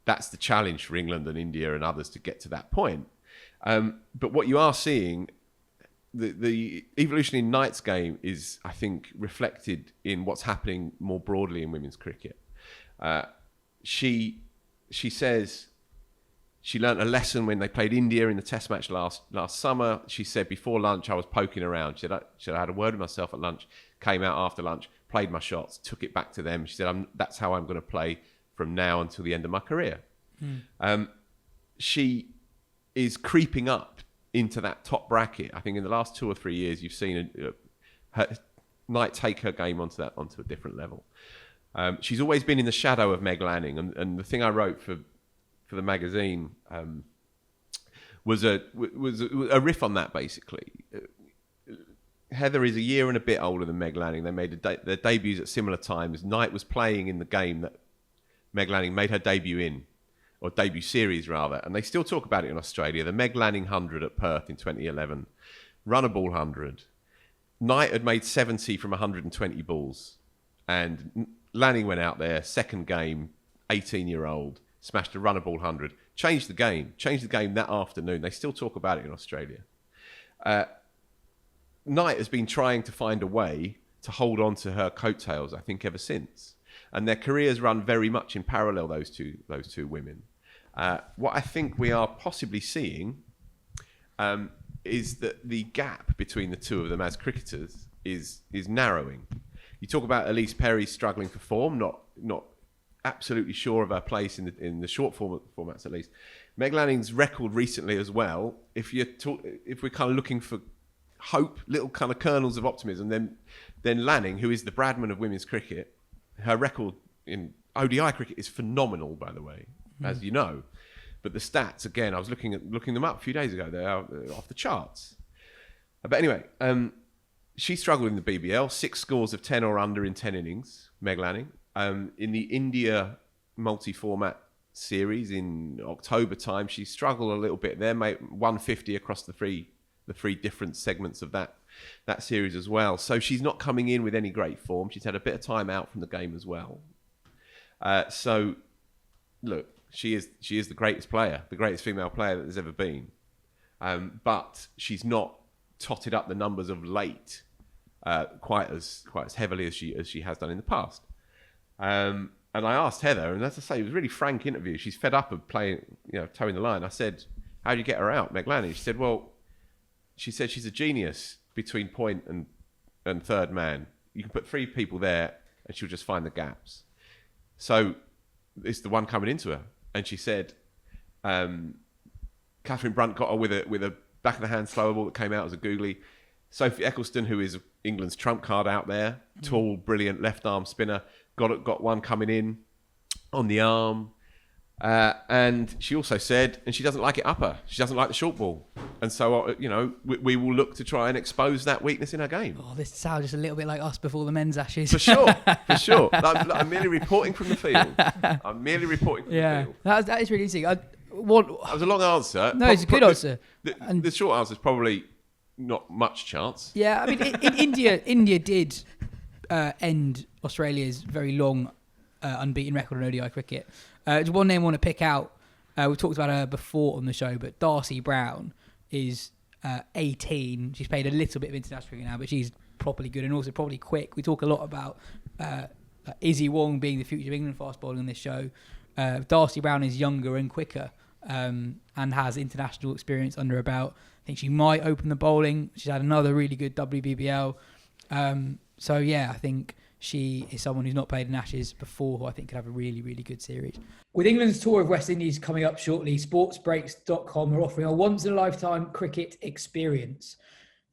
C: That's the challenge for England and India and others to get to that point. But what you are seeing, the evolution in Knight's game is, I think, reflected in what's happening more broadly in women's cricket. She says she learnt a lesson when they played India in the Test match last summer. She said, before lunch, I was poking around. She said, I had a word with myself at lunch, came out after lunch, played my shots, took it back to them. She said, that's how I'm going to play from now until the end of my career. She is creeping up into that top bracket. I think in the last 2 or 3 years, you've seen Knight take her game onto a different level. She's always been in the shadow of Meg Lanning, and the thing I wrote for the magazine was a riff on that, basically. Heather is a year and a bit older than Meg Lanning. They made their debuts at similar times. Knight was playing in the game that Meg Lanning made her debut in, or debut series rather, and they still talk about it in Australia. The Meg Lanning 100 at Perth in 2011, Rana ball 100. Knight had made 70 from 120 balls, and Lanning went out there, second game, 18-year-old, smashed a runner ball 100, changed the game that afternoon. They still talk about it in Australia. Knight has been trying to find a way to hold on to her coattails, I think, ever since. And their careers run very much in parallel, those two women. What I think we are possibly seeing is that the gap between the two of them as cricketers is narrowing. You talk about Elise Perry struggling for form, not absolutely sure of her place in the short formats at least. Meg Lanning's record recently as well. If we're kind of looking for hope, little kind of kernels of optimism, then Lanning, who is the Bradman of women's cricket, her record in ODI cricket is phenomenal, by the way, as you know. But the stats, again, I was looking them up a few days ago. They're off the charts. But anyway, she struggled in the BBL. 6 scores of 10 or under in 10 innings, Meg Lanning. In the India multi-format series in October time, she struggled a little bit there, made 150 across the three different segments of that series as well. So she's not coming in with any great form. She's had a bit of time out from the game as well. So, look, she is the greatest player, the greatest female player that there's ever been. But she's not totted up the numbers of late quite as heavily as she has done in the past. And I asked Heather, and as I say, it was a really frank interview. She's fed up of playing, towing the line. I said, "How do you get her out, Meg Lanning?" She said, "Well, she's a genius between point and third man. You can put 3 people there, and she'll just find the gaps." So it's the one coming into her. And she said, Catherine Brunt got her with a back of the hand slower ball that came out as a googly. Sophie Eccleston, who is England's trump card out there, tall, brilliant left arm spinner, got one coming in on the arm. And she also said, and she doesn't like it upper. She doesn't like the short ball. And so, we will look to try and expose that weakness in her game.
A: Oh, this sounds just a little bit like us before the men's Ashes.
C: For sure. I'm merely reporting from the field. The field.
A: That is really interesting.
C: That was a long answer.
A: No, it's a good answer.
C: The short answer is probably not much chance.
A: Yeah, I mean, India did end Australia's very long unbeaten record on ODI cricket. There's one name I want to pick out. We've talked about her before on the show, but Darcy Brown is 18. She's played a little bit of international cricket now, but she's properly good and also probably quick. We talk a lot about Izzy Wong being the future of England fast bowling on this show. Darcy Brown is younger and quicker and has international experience under her belt. I think she might open the bowling. She's had another really good WBBL. So, yeah, I think she is someone who's not played in Ashes before, who I think could have a really, really good series. With England's tour of West Indies coming up shortly, sportsbreaks.com are offering a once-in-a-lifetime cricket experience.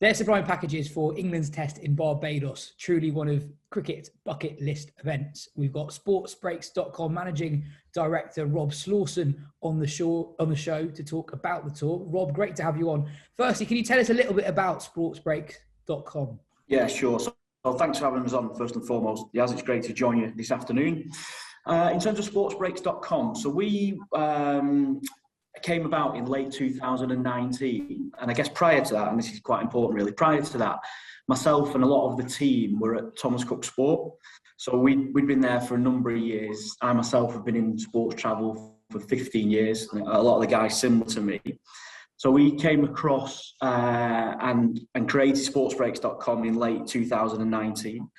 A: They're supplying packages for England's test in Barbados, truly one of cricket's bucket list events. We've got sportsbreaks.com managing director Rob Slawson on the show to talk about the tour. Rob, great to have you on. Firstly, can you tell us a little bit about sportsbreaks.com?
D: Yeah, sure. So, thanks for having us on, first and foremost. Yaz, it's great to join you this afternoon. In terms of sportsbreaks.com, so we came about in late 2019. And I guess prior to that, and this is quite important really, prior to that, myself and a lot of the team were at Thomas Cook Sport. So we'd been there for a number of years. I myself have been in sports travel for 15 years. A lot of the guys similar to me. So we came across and created sportsbreaks.com in late 2019.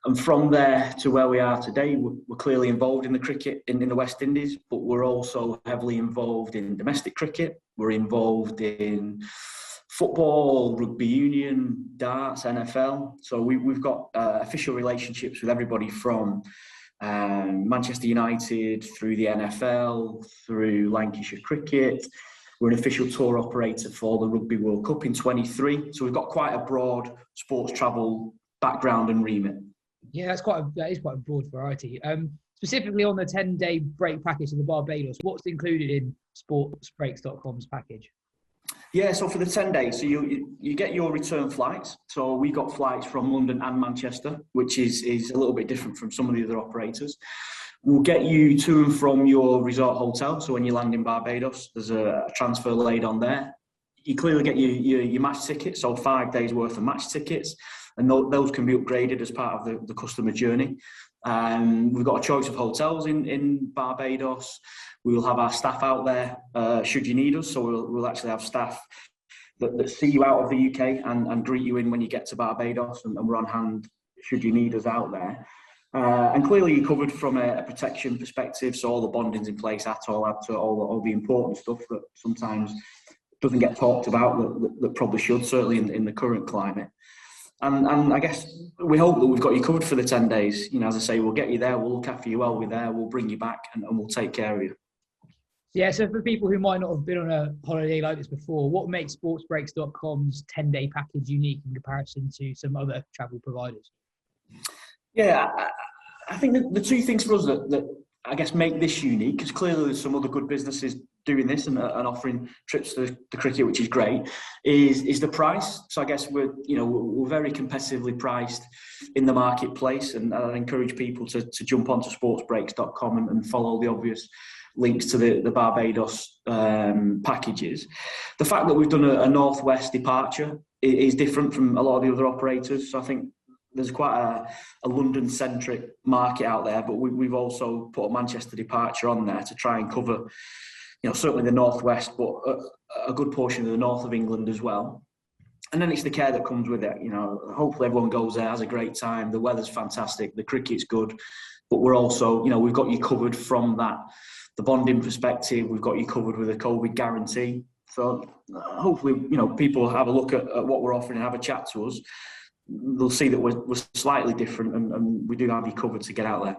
D: And from there to where we are today, we're clearly involved in the cricket in the West Indies, but we're also heavily involved in domestic cricket. We're involved in football, rugby union, darts, NFL. So we've got official relationships with everybody from Manchester United, through the NFL, through Lancashire Cricket. We're an official tour operator for the Rugby World Cup in 23. So we've got quite a broad sports travel background and remit.
A: Yeah, that is quite a broad variety. Specifically on the 10-day break package in the Barbados, what's included in sportsbreaks.com's package?
D: Yeah, so for the 10 days, so you get your return flights. So we got flights from London and Manchester, which is a little bit different from some of the other operators. We'll get you to and from your resort hotel. So when you land in Barbados, there's a transfer laid on there. You clearly get your match tickets, so 5 days worth of match tickets. and those can be upgraded as part of the customer journey. We've got a choice of hotels in Barbados. We will have our staff out there should you need us. So we'll actually have staff that see you out of the UK and greet you in when you get to Barbados, and we're on hand should you need us out there. And clearly you're covered from a protection perspective, so all the bonding's in place at all the important stuff that sometimes doesn't get talked about that probably should, certainly in the current climate. And I guess we hope that we've got you covered for the 10 days. As I say, we'll get you there, we'll look after you while we're there, we'll bring you back, and we'll take care of you.
A: Yeah, so for people who might not have been on a holiday like this before, what makes sportsbreaks.com's 10-day package unique in comparison to some other travel providers?
D: Yeah, I think the two things for us that I guess make this unique, because clearly there's some other good businesses doing this and offering trips to the cricket, which is great, is the price. So I guess we're very competitively priced in the marketplace, and I encourage people to jump onto sportsbreaks.com and follow the obvious links to the Barbados packages. The fact that we've done a northwest departure is different from a lot of the other operators. So I think there's quite a London-centric market out there, but we've also put a Manchester departure on there to try and cover, certainly the northwest, but a good portion of the north of England as well. And then it's the care that comes with it. Hopefully everyone goes there, has a great time. The weather's fantastic, the cricket's good, but we're also, we've got you covered from the bonding perspective. We've got you covered with a COVID guarantee. So hopefully, people have a look at what we're offering and have a chat to us. They'll see that we're slightly different, and we do have you covered to get out there.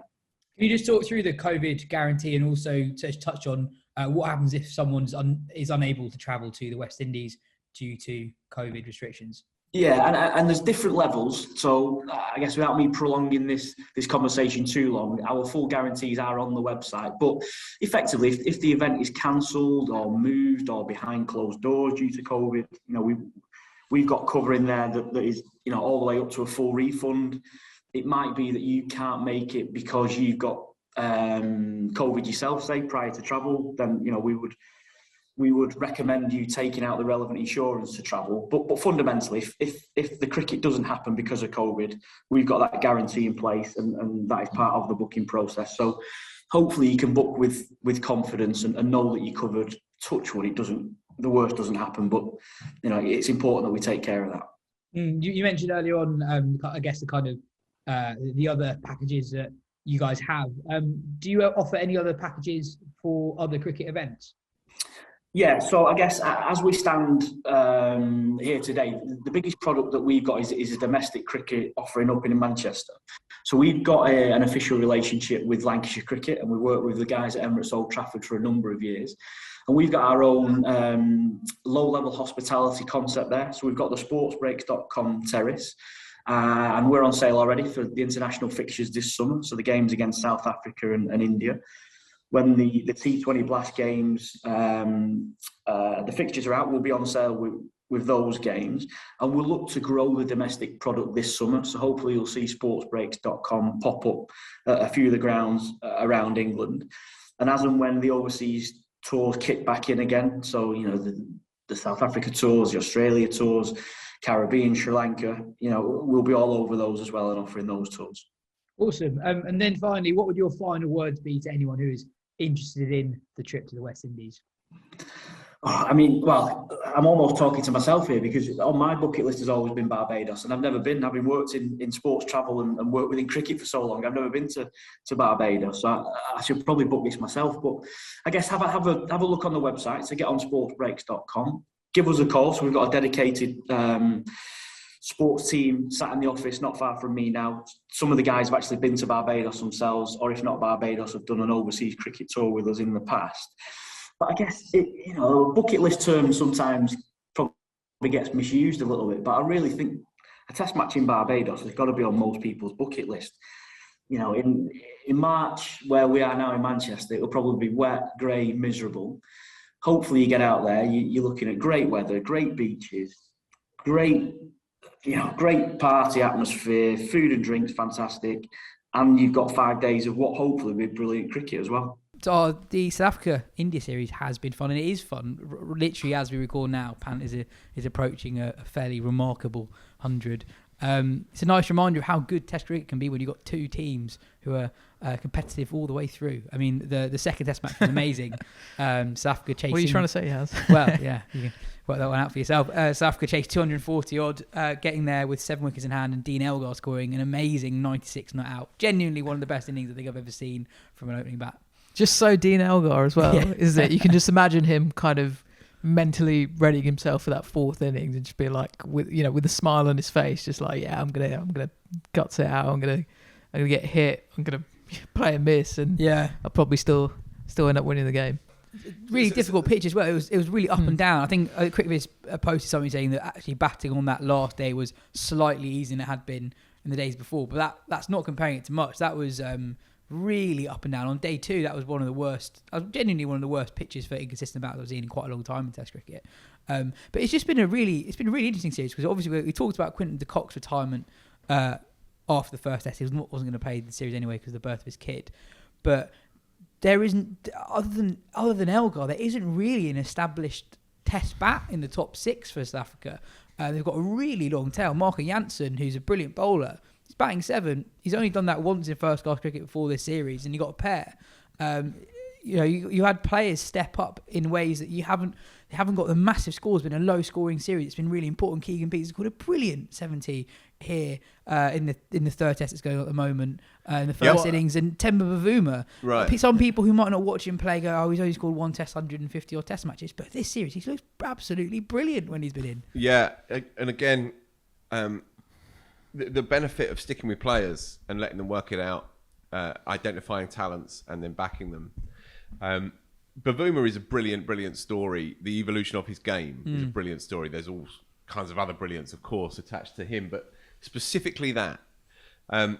A: Can you just talk through the COVID guarantee and also touch on what happens if someone is unable to travel to the West Indies due to COVID restrictions?
D: Yeah, and there's different levels. So I guess without me prolonging this conversation too long, our full guarantees are on the website. But effectively, if the event is cancelled or moved or behind closed doors due to COVID, we've got cover in there that is, all the way up to a full refund. It might be that you can't make it because you've got COVID yourself, say, prior to travel. Then, we would recommend you taking out the relevant insurance to travel. But fundamentally, if the cricket doesn't happen because of COVID, we've got that guarantee in place, and that is part of the booking process. So hopefully you can book with confidence and know that you're covered. Touch wood, the worst doesn't happen, but it's important that we take care of that.
A: You mentioned earlier on, I guess the kind of the other packages that you guys have. Do you offer any other packages for other cricket events?
D: Yeah, so I guess as we stand here today, the biggest product that we've got is a domestic cricket offering up in Manchester. So we've got an official relationship with Lancashire Cricket, and we work with the guys at Emirates Old Trafford for a number of years. And we've got our own low-level hospitality concept there. So we've got the sportsbreaks.com terrace, and we're on sale already for the international fixtures this summer. So the games against South Africa and India. When the T20 Blast games, the fixtures are out, we'll be on sale with those games. And we'll look to grow the domestic product this summer. So hopefully you'll see sportsbreaks.com pop up at a few of the grounds around England. And as and when the overseas tours kick back in again, so, the South Africa tours, the Australia tours, Caribbean, Sri Lanka, we'll be all over those as well and offering those tours.
A: Awesome. And then finally, what would your final words be to anyone who is interested in the trip to the West Indies?
D: I'm almost talking to myself here, because on my bucket list has always been Barbados, and I've never been. Having worked in sports travel and worked within cricket for so long, I've never been to Barbados. So I should probably book this myself. But I guess have a look on the website. So get on sportsbreaks.com. Give us a call. So we've got a dedicated sports team sat in the office not far from me now. Some of the guys have actually been to Barbados themselves, or if not Barbados, have done an overseas cricket tour with us in the past. But I guess, a bucket list term sometimes probably gets misused a little bit. But I really think a test match in Barbados has got to be on most people's bucket list. In March, where we are now in Manchester, it'll probably be wet, grey, miserable. Hopefully you get out there, you're looking at great weather, great beaches, great party atmosphere, food and drinks, fantastic. And you've got 5 days of what hopefully will be brilliant cricket as well.
A: So the South Africa-India series has been fun, and it is fun. Literally, as we record now, Pant is approaching a fairly remarkable 100. It's a nice reminder of how good Test cricket can be when you've got two teams who are competitive all the way through. I mean, the second Test match was amazing. South Africa chasing...
B: What are you trying to say, Haz?
A: Well, yeah, you can work that one out for yourself. South Africa chased 240 odd, getting there with 7 wickets in hand, and Dean Elgar scoring an amazing 96 not out. Genuinely one of the best innings I think I've ever seen from an opening bat.
B: Just so Dean Elgar as well, is it? You can just imagine him kind of mentally readying himself for that fourth innings and just be like, with a smile on his face, just like, yeah, I'm gonna guts it out. I'm gonna get hit. I'm gonna play a miss, and I'll probably still end up winning the game.
A: Really difficult pitch as well. It was really up and down. I think Cricketviz posted something saying that actually batting on that last day was slightly easier than it had been in the days before, but that's not comparing it to much. That was really up and down. On day 2, that was one of the worst. Genuinely one of the worst pitches for inconsistent battles I've seen in quite a long time in Test cricket. But it's just been a really interesting series, because obviously we talked about Quinton de Kock's retirement after the first Test. He wasn't going to play the series anyway because of the birth of his kid. But there isn't, other than Elgar, there isn't really an established Test bat in the top 6 for South Africa. They've got a really long tail. Marco Jansen, who's a brilliant bowler, he's batting 7. He's only done that once in first class cricket before this series, and he got a pair. You had players step up in ways that they haven't got the massive scores. It's been a low scoring series. It's been really important. Keegan Peters scored a brilliant 70 here in the third Test that's going on at the moment in the first innings, and Temba Bavuma.
C: Right.
A: Some people who might not watch him play go, he's only scored one Test, 150 odd Test matches, but this series he looks absolutely brilliant when he's been in.
C: Yeah, and again, the benefit of sticking with players and letting them work it out, identifying talents and then backing them. Bavuma is a brilliant story. The evolution of his game is a brilliant story. There's all kinds of other brilliance, of course, attached to him, but specifically that.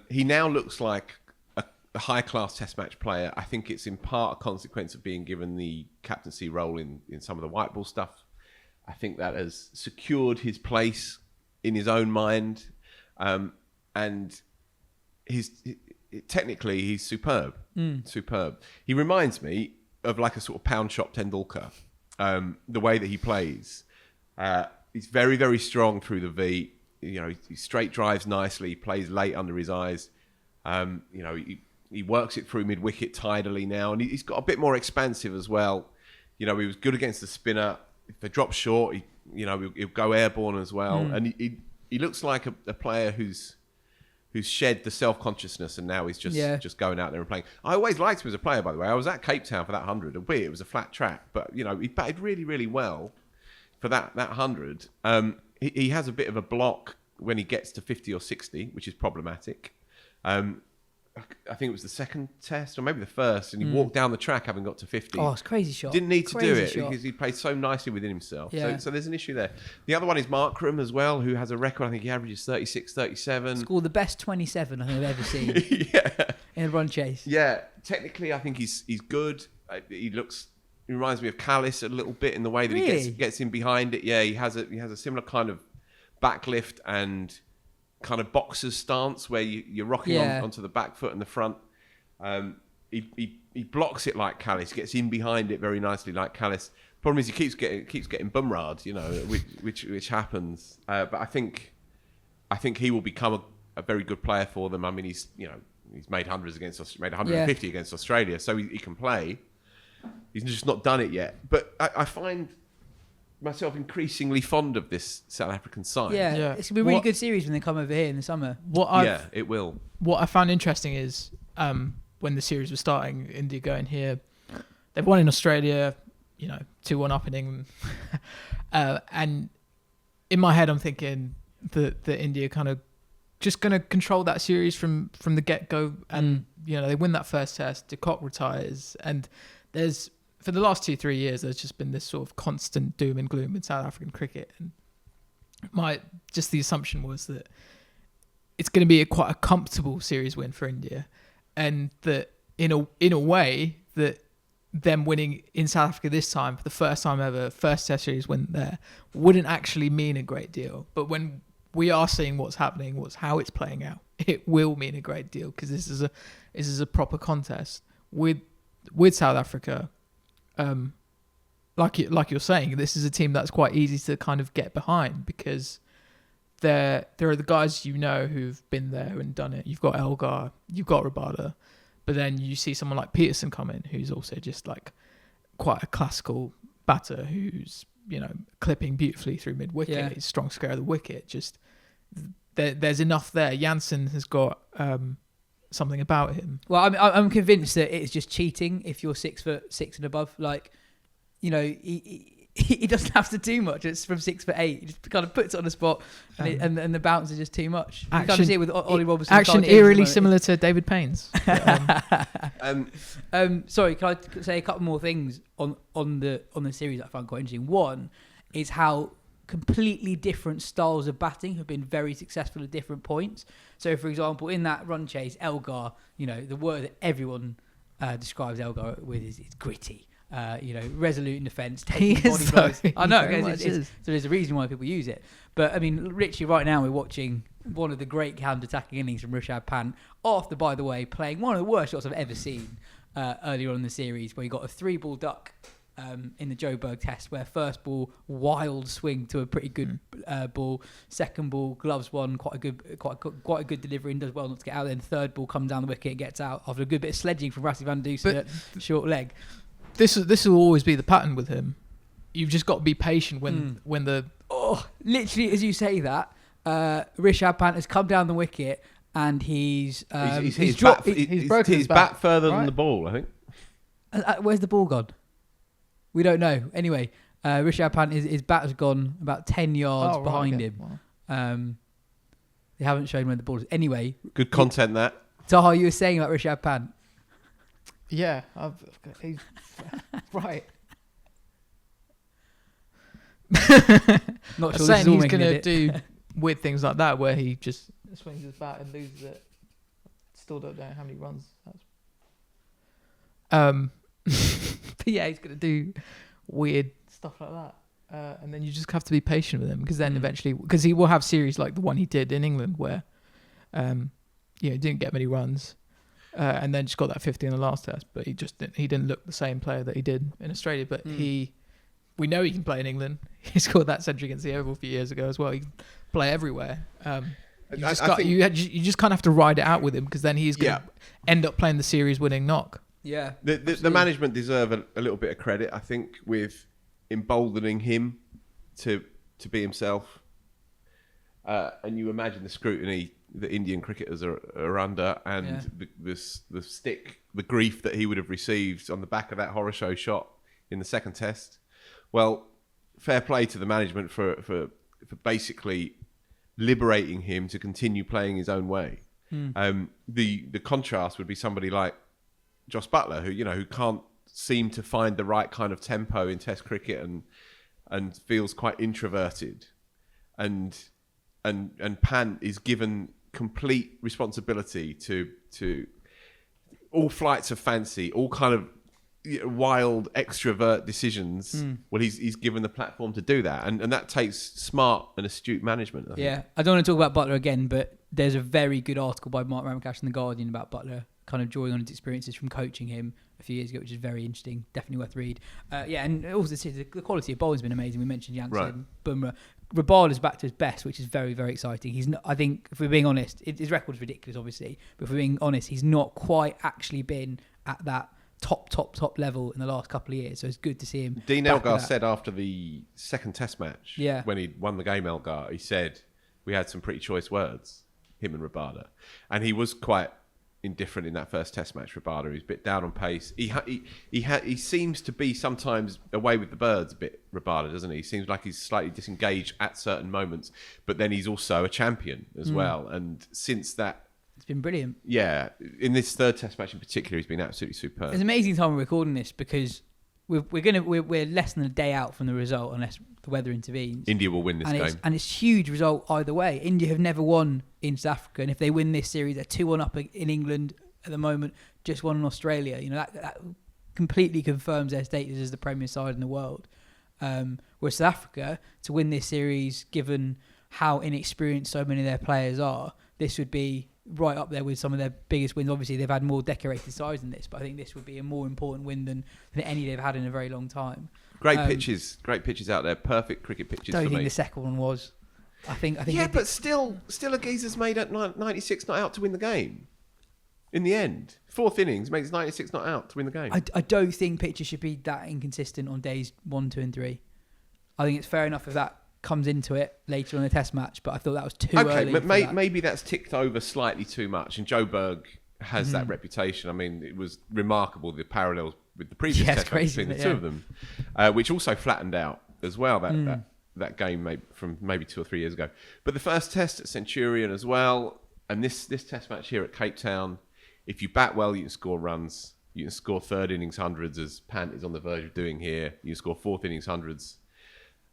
C: He now looks like a high-class Test match player. I think it's in part a consequence of being given the captaincy role in some of the white ball stuff. I think that has secured his place in his own mind, and technically he's superb. Superb. He reminds me of like a sort of pound shop Tendulkar, the way that he plays. He's very, very strong through the V. He straight drives nicely. He plays late under his eyes. He works it through mid-wicket tidily now, and he's got a bit more expansive as well. He was good against the spinner. If they drop short, he'll go airborne as well. And he looks like a player who's shed the self-consciousness, and now he's just going out there and playing. I always liked him as a player, by the way. I was at Cape Town for that 100, albeit it was a flat track, but he batted really, really well for that 100. He has a bit of a block when he gets to 50 or 60, which is problematic. I think it was the second Test, or maybe the first, and he walked down the track having got to 50.
A: Oh, it's a crazy shot.
C: Didn't need to do it because he played so nicely within himself.
A: Yeah.
C: So there's an issue there. The other one is Markram as well, who has a record. I think he averages 36, 37.
A: Scored the best 27 I think I've ever seen in a run chase.
C: Yeah, technically I think he's good. He reminds me of Callis a little bit in the way that he gets in behind it. Yeah, he has a similar kind of backlift and kind of boxer's stance where you're rocking onto the back foot and the front. He blocks it like Callis, gets in behind it very nicely like Callis. Problem is he keeps getting bumrad, which happens. But I think he will become a very good player for them. I mean, he's made hundreds made 150 against Australia, so he can play. He's just not done it yet. But I find myself increasingly fond of this South African side.
A: Yeah. It's going to be a really good series when they come over here in the summer.
C: It will.
B: What I found interesting is when the series was starting, India going here, they've won in Australia, 2-1 up in England. And in my head, I'm thinking that India kind of just going to control that series from the get-go. And, they win that first Test, de Kock retires, and there's... For the last 2-3 years, there's just been this sort of constant doom and gloom in South African cricket, and the assumption was that it's going to be quite a comfortable series win for India, and that in a way that them winning in South Africa this time for the first time ever, first Test series win there, wouldn't actually mean a great deal. But when we are seeing what's happening, how it's playing out, it will mean a great deal, because this is a proper contest with South Africa. Like you're saying, this is a team that's quite easy to kind of get behind, because there are the guys who've been there and done it. You've got Elgar, you've got Rabada, but then you see someone like Peterson come in, who's also just like quite a classical batter, who's clipping beautifully through mid wicket.
A: Yeah.
B: He's strong square of the wicket. Just there's enough there. Janssen has got something about him.
A: Well, I'm convinced that it's just cheating if you're 6'6" and above. Like, he doesn't have to do much. It's from 6'8". He just kind of puts it on the spot, and the bounce is just too much. You kind of see it with Ollie Robertson.
B: Action eerily similar to David Payne's.
A: Sorry, can I say a couple more things on the series that I found quite interesting? One is how completely different styles of batting have been very successful at different points. So, for example, in that run chase, Elgar, the word that everyone describes Elgar with is gritty. Resolute in defence, taking body blows. I know, so there's a reason why people use it. But I mean, literally right now we're watching one of the great counter-attacking innings from Rishabh Pant after, by the way, playing one of the worst shots I've ever seen earlier on in the series, where he got a 3-ball duck in the Joburg Test, where first ball wild swing to a pretty good ball, second ball gloves one, quite a good delivery and does well not to get out. Then third ball comes down the wicket, gets out after a good bit of sledging from SAvIND at short leg.
B: This will always be the pattern with him. You've just got to be patient when the
A: literally as you say that, Rishabh Pant has come down the wicket and he's broken
C: his bat further than the ball, I think.
A: Where's the ball gone? We don't know. Anyway, Rishabh Pant, his bat has gone about 10 yards behind him. Wow. They haven't shown where the ball is. Anyway,
C: good content that.
A: Taha, you were saying about Rishabh Pant.
B: Yeah, he's right.
A: Not sure
B: saying
A: he's
B: going to do weird things like that, where he just swings his bat and loses it. Still don't know how many runs. But yeah, he's going to do weird stuff like that, and then you just have to be patient with him, because then eventually, because he will have series like the one he did in England, where didn't get many runs. And then just got that 50 in the last test, but he didn't look the same player that he did in Australia. But we know he can play in England. He scored that century against the Oval a few years ago as well. He can play everywhere. You just kind of have to ride it out with him, because then he's going to end up playing the series-winning knock.
A: Yeah,
C: the management deserve a little bit of credit, I think, with emboldening him to be himself. And you imagine the scrutiny that Indian cricketers are under, and the grief that he would have received on the back of that horror show shot in the second test. Well, fair play to the management for basically liberating him to continue playing his own way. The contrast would be somebody like Jos Buttler, who can't seem to find the right kind of tempo in Test cricket and feels quite introverted, and Pant is given complete responsibility to all flights of fancy, all kind of wild extrovert decisions. Well, he's given the platform to do that, and that takes smart and astute management, I think.
A: Yeah, I don't want to talk about Buttler again, but there's a very good article by Mark Ramakash in The Guardian about Buttler, kind of drawing on his experiences from coaching him a few years ago, which is very interesting, definitely worth read. And also the quality of bowling's been amazing. We mentioned Janssen, Bumrah. Rabada's back to his best, which is very, very exciting. He's not, I think, if we're being honest, his record's ridiculous, obviously, but if we're being honest, he's not quite actually been at that top level in the last couple of years. So it's good to see him.
C: Dean Elgar said after the second Test match,
A: yeah,
C: when he won the game, Elgar, he said we had some pretty choice words, him and Rabada, and he was quite indifferent in that first Test match. Rabada, he was a bit down on pace. He seems to be sometimes away with the birds a bit, Rabada, doesn't he? He seems like he's slightly disengaged at certain moments, but then he's also a champion as well. And since that,
A: it's been brilliant.
C: Yeah, in this third Test match in particular, he's been absolutely superb.
A: It's an amazing time we're recording this, because we're less than a day out from the result, unless the weather intervenes.
C: India will win this game,
A: and it's a huge result either way. India have never won in South Africa, and if they win this series, they're 2-1 up in England at the moment, just won in Australia. That completely confirms their status as the premier side in the world. Whereas South Africa, to win this series, given how inexperienced so many of their players are, this would be right up there with some of their biggest wins. Obviously, they've had more decorated sides than this, but I think this would be a more important win than any they've had in a very long time.
C: Great pitches out there, perfect cricket pitches.
A: Don't
C: for
A: think
C: me.
A: the second one was. I think.
C: Yeah, but still a geezer's made at 96 not out to win the game. In the end, 4th innings makes 96 not out to win the game.
A: I don't think pitches should be that inconsistent on days 1, 2, and 3. I think it's fair enough if that comes into it later on the Test match, but I thought that was too early.
C: Okay, maybe that's ticked over slightly too much, and Joe Berg has that reputation. I mean, it was remarkable, the parallels with the previous Test match between the two of them, which also flattened out as well, that game from maybe 2 or 3 years ago. But the first Test at Centurion as well, and this Test match here at Cape Town, if you bat well, you can score runs. You can score 3rd innings hundreds, as Pant is on the verge of doing here. You can score 4th innings hundreds.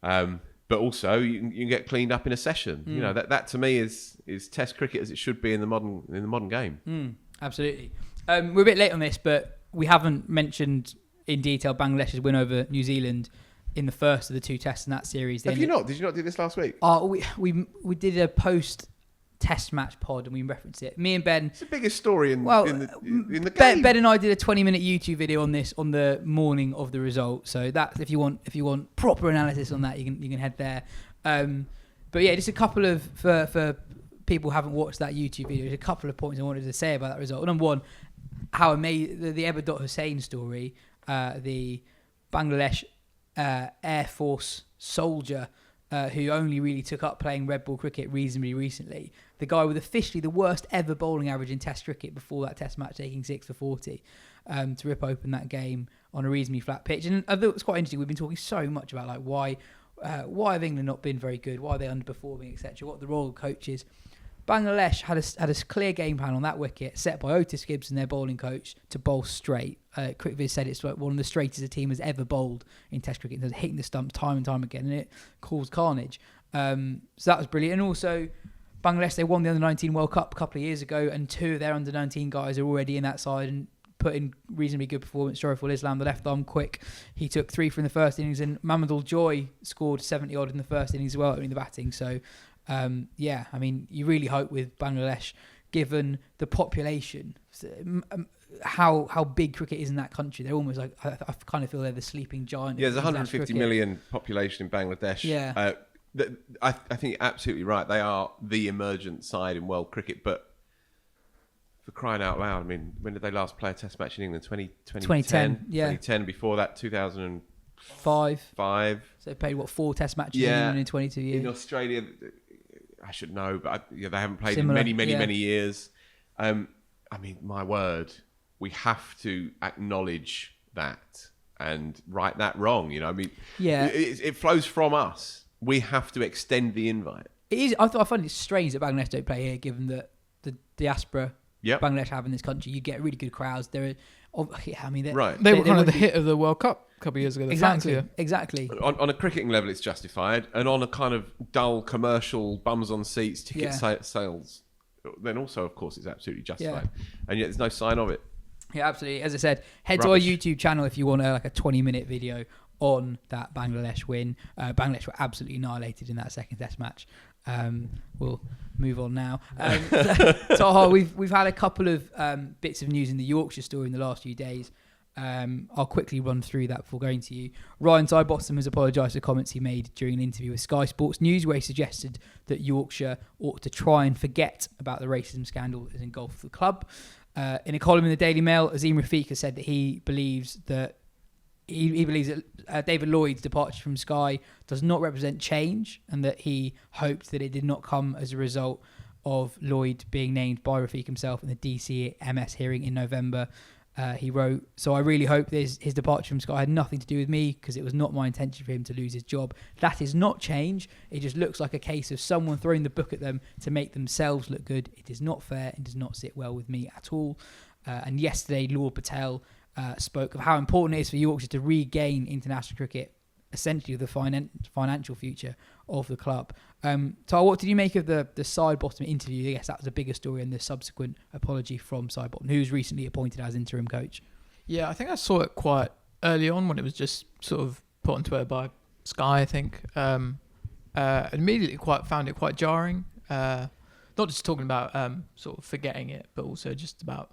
C: But also, you can get cleaned up in a session. You know, that to me is Test cricket as it should be in the modern game.
A: Absolutely. We're a bit late on this, but we haven't mentioned in detail Bangladesh's win over New Zealand in the first of the 2 tests in that series.
C: Have you not? Did you not do this last week?
A: We did a post-test match pod and we referenced it. Me and Ben.
C: It's the biggest story in the game.
A: Ben and I did a 20-minute YouTube video on this on the morning of the result. So that if you want proper analysis on that, you can head there. But yeah, just a couple of for people who haven't watched that YouTube video, there's a couple of points I wanted to say about that result. Number one, how amazing the Eber Hussain story, the Bangladesh Air Force soldier who only really took up playing red ball cricket reasonably recently. The guy with officially the worst ever bowling average in Test cricket before that Test match, taking 6 for 40 to rip open that game on a reasonably flat pitch. And I thought it was quite interesting. We've been talking so much about like why have England not been very good? Why are they underperforming, etc.? What are the royal coaches? Bangladesh had a clear game plan on that wicket set by Otis Gibson, their bowling coach, to bowl straight. Crickviz said it's like one of the straightest a team has ever bowled in Test cricket, hitting the stumps time and time again, and it caused carnage. So that was brilliant. And also, Bangladesh, they won the Under-19 World Cup a couple of years ago, and 2 of their Under-19 guys are already in that side and put in reasonably good performance. Shariful Islam, the left arm quick, he took 3 from the first innings, and Mamadou Joy scored 70-odd in the first innings as well, in the batting. So yeah, I mean, you really hope with Bangladesh, given the population, how big cricket is in that country. They're almost like, I kind of feel they're the sleeping giant.
C: Yeah, there's 150 million population in Bangladesh.
A: Yeah.
C: I think you're absolutely right. They are the emergent side in world cricket, but for crying out loud, I mean, when did they last play a Test match in England? 2010. Yeah. 2010. Before that, 2005.
A: So they played, 4 Test matches in England in 22 years.
C: In Australia, I should know, but they haven't played
A: Similar,
C: in many years. I mean, my word, we have to acknowledge that and right that wrong. You know, I mean, it flows from us. We have to extend the invite.
A: It is. I find it strange that Bangladesh don't play here, given that the diaspora Bangladesh have in this country. You get really good crowds. They were kind of the hit
B: of the World Cup a couple of years ago.
A: Exactly.
C: On a cricketing level, it's justified, and on a kind of dull commercial bums on seats ticket sales, then also, of course, it's absolutely justified. And yet, there's no sign of it.
A: Yeah, absolutely. As I said, head to our YouTube channel if you want a 20-minute video on that Bangladesh win. Bangladesh were absolutely annihilated in that second Test match. We'll move on now. Taha, we've had a couple of bits of news in the Yorkshire story in the last few days. I'll quickly run through that before going to you. Ryan Sidebottom has apologised for comments he made during an interview with Sky Sports News, where he suggested that Yorkshire ought to try and forget about the racism scandal that has engulfed the club. In a column in the Daily Mail, Azim Rafiq has said that he believes that David Lloyd's departure from Sky does not represent change, and that he hoped that it did not come as a result of Lloyd being named by Rafiq himself in the DCMS hearing in November. He wrote, "So I really hope his departure from Sky had nothing to do with me, because it was not my intention for him to lose his job. That is not change. It just looks like a case of someone throwing the book at them to make themselves look good. It is not fair and does not sit well with me at all." And yesterday, Lord Patel spoke of how important it is for Yorkshire to regain international cricket, essentially the financial future of the club. Taha, what did you make of the Sidebottom interview? I guess that was a bigger story, and the subsequent apology from Sidebottom, who was recently appointed as interim coach.
B: Yeah, I think I saw it quite early on when it was just sort of put on Twitter by Sky, I think. Immediately found it quite jarring. Not just talking about sort of forgetting it, but also just about,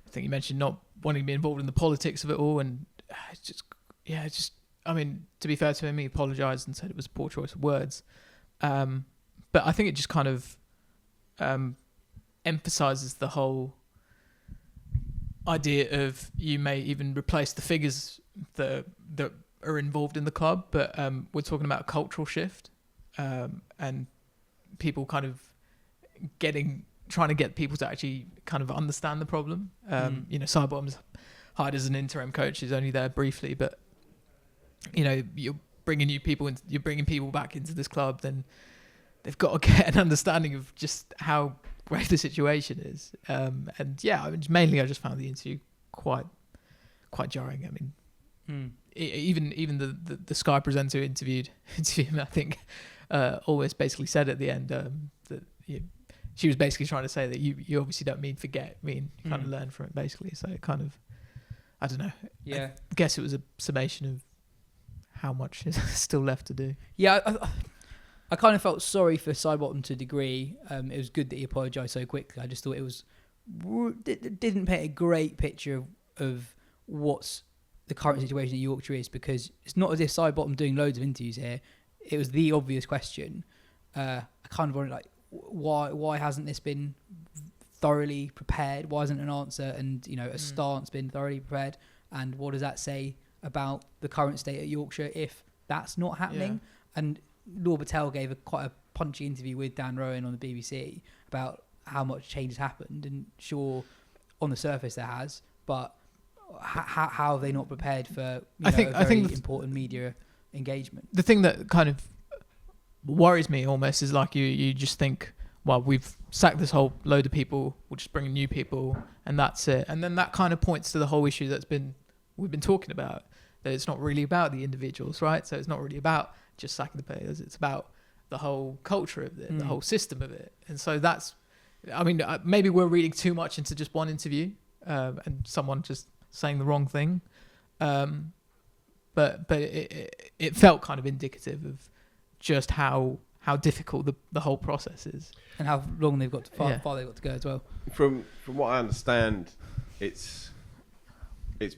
B: I think you mentioned not wanting to be involved in the politics of it all, and I mean, to be fair to him, he apologised and said it was a poor choice of words. but I think it just kind of emphasizes the whole idea of you may even replace the figures that are involved in the club, but we're talking about a cultural shift, and people kind of trying to get people to actually kind of understand the problem. SAvIND's hired as an interim coach, is only there briefly, but you're bringing new people in, you're bringing people back into this club, then they've got to get an understanding of just how great the situation is. Mainly I just found the interview quite jarring. I mean, even the Sky presenter interviewed him, I think, always basically said at the end that she was basically trying to say that you obviously don't mean forget, you kind of learn from it, basically. So it kind of, I don't know.
A: Yeah.
B: I guess it was a summation of how much is still left to do.
A: Yeah, I kind of felt sorry for Sidebottom to a degree. It was good that he apologised so quickly. I just thought it didn't paint a great picture of what's the current situation at Yorkshire is, because it's not as if Sidebottom doing loads of interviews here. It was the obvious question. I kind of wondered, like, why hasn't this been thoroughly prepared? Why hasn't an answer and a stance been thoroughly prepared? And what does that say about the current state at Yorkshire if that's not happening? Yeah. And Laura Patel gave quite a punchy interview with Dan Rowan on the BBC about how much change has happened, and sure, on the surface there has, but how have they not prepared for I think important media engagement? The
B: thing that kind of worries me almost is like you just think, well, we've sacked this whole load of people, we'll just bring in new people and that's it. And then that kind of points to the whole issue we've been talking about, that it's not really about the individuals, right? So it's not really about just sacking the players, it's about the whole culture of it, the whole system of it. And so that's, I mean, maybe we're reading too much into just one interview and someone just saying the wrong thing. But it felt kind of indicative of just how difficult the whole process is,
A: and how long they've got to far they've got to go as well.
C: From what I understand, it's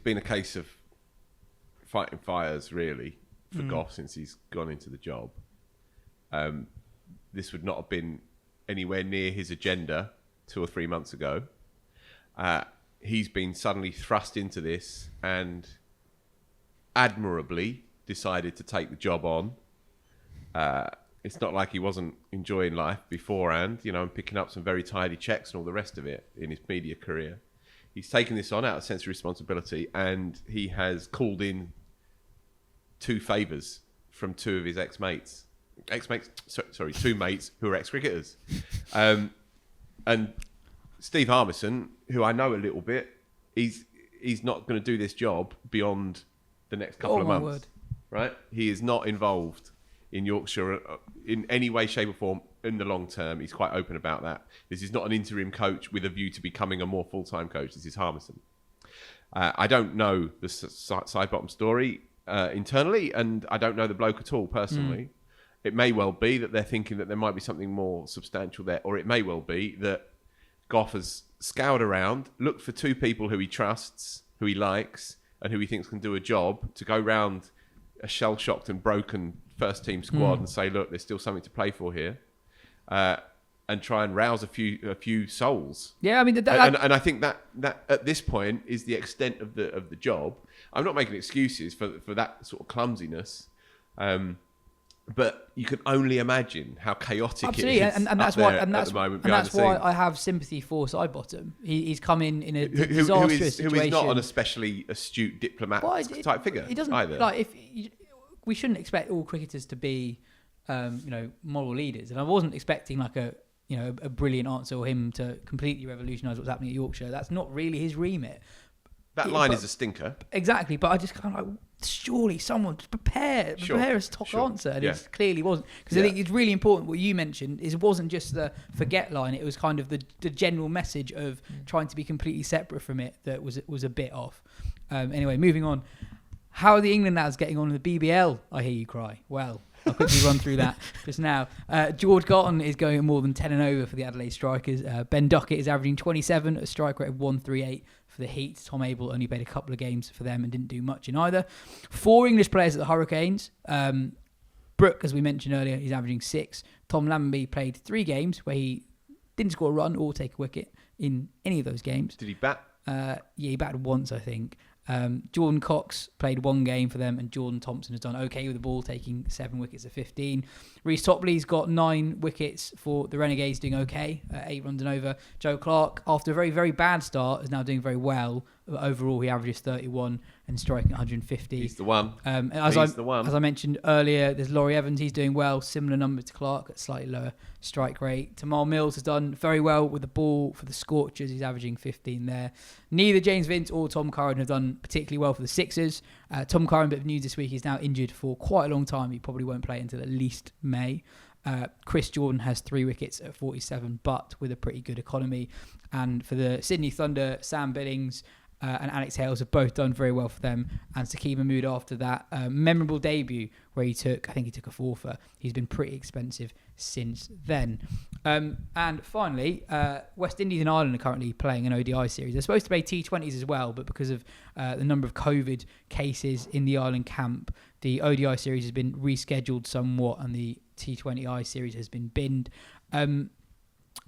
C: been a case of fighting fires really for Goff since he's gone into the job. This would not have been anywhere near his agenda 2 or 3 months ago. He's been suddenly thrust into this and admirably decided to take the job on. It's not like he wasn't enjoying life beforehand, and picking up some very tidy checks and all the rest of it in his media career. He's taken this on out of sense of responsibility, and he has called in 2 favours from 2 of his two mates who are ex-cricketers. And Steve Harmison, who I know a little bit, he's not going to do this job beyond the next couple of months. Right? He is not involved in Yorkshire in any way, shape or form in the long term. He's quite open about that. This is not an interim coach with a view to becoming a more full-time coach. This is Harmison. I don't know the Sidebottom story internally, and I don't know the bloke at all personally. It may well be that they're thinking that there might be something more substantial there, or it may well be that Goff has scoured around, looked for 2 people who he trusts, who he likes, and who he thinks can do a job, to go round a shell-shocked and broken first-team squad and say, look, there's still something to play for here, and try and rouse a few souls.
A: Yeah, I mean,
C: and I think that at this point is the extent of the job. I'm not making excuses for that sort of clumsiness, but you can only imagine how chaotic it is.
A: and that's why I have sympathy for Sidebottom. He's come in a disastrous situation.
C: Who is not an especially astute diplomat type figure.
A: He doesn't
C: either.
A: We shouldn't expect all cricketers to be, moral leaders. And I wasn't expecting like a brilliant answer or him to completely revolutionise what's happening at Yorkshire. That's not really his remit.
C: That line is a stinker.
A: Exactly, but I just kind of like, surely someone prepare a stock answer, and it clearly wasn't. Because I think it's really important what you mentioned is it wasn't just the forget line; it was kind of the general message of trying to be completely separate from it that was a bit off. Anyway, moving on. How are the England lads getting on in the BBL? I hear you cry. Well, I'll quickly run through that just now. George Garton is going at more than 10 and over for the Adelaide Strikers. Ben Duckett is averaging 27, a strike rate of 138 for the Heat. Tom Abel only played a couple of games for them and didn't do much in either. 4 English players at the Hurricanes. Brooke, as we mentioned earlier, he's averaging 6. Tom Lamby played 3 games where he didn't score a run or take a wicket in any of those games.
C: Did he bat?
A: Yeah, he batted once, I think. Jordan Cox played 1 game for them, and Jordan Thompson has done okay with the ball, taking 7 wickets of 15. Reece Topley's got 9 wickets for the Renegades, doing okay, 8 runs and over. Joe Clark, after a very, very bad start, is now doing very well. Overall, he averages 31 and striking 150.
C: He's the one.
A: As I mentioned earlier, there's Laurie Evans. He's doing well. Similar number to Clark at slightly lower strike rate. Tamal Mills has done very well with the ball for the Scorchers. He's averaging 15 there. Neither James Vince or Tom Curran have done particularly well for the Sixers. Tom Curran, bit of news this week, he's now injured for quite a long time. He probably won't play until at least May. Chris Jordan has 3 wickets at 47, but with a pretty good economy. And for the Sydney Thunder, Sam Billings and Alex Hales have both done very well for them. And Sakeem Mahmood, after that memorable debut where I think he took a 4-fer, he's been pretty expensive since then. And finally, West Indies and Ireland are currently playing an ODI series. They're supposed to play T20s as well, but because of the number of COVID cases in the Ireland camp, the ODI series has been rescheduled somewhat and the T20I series has been binned. I'm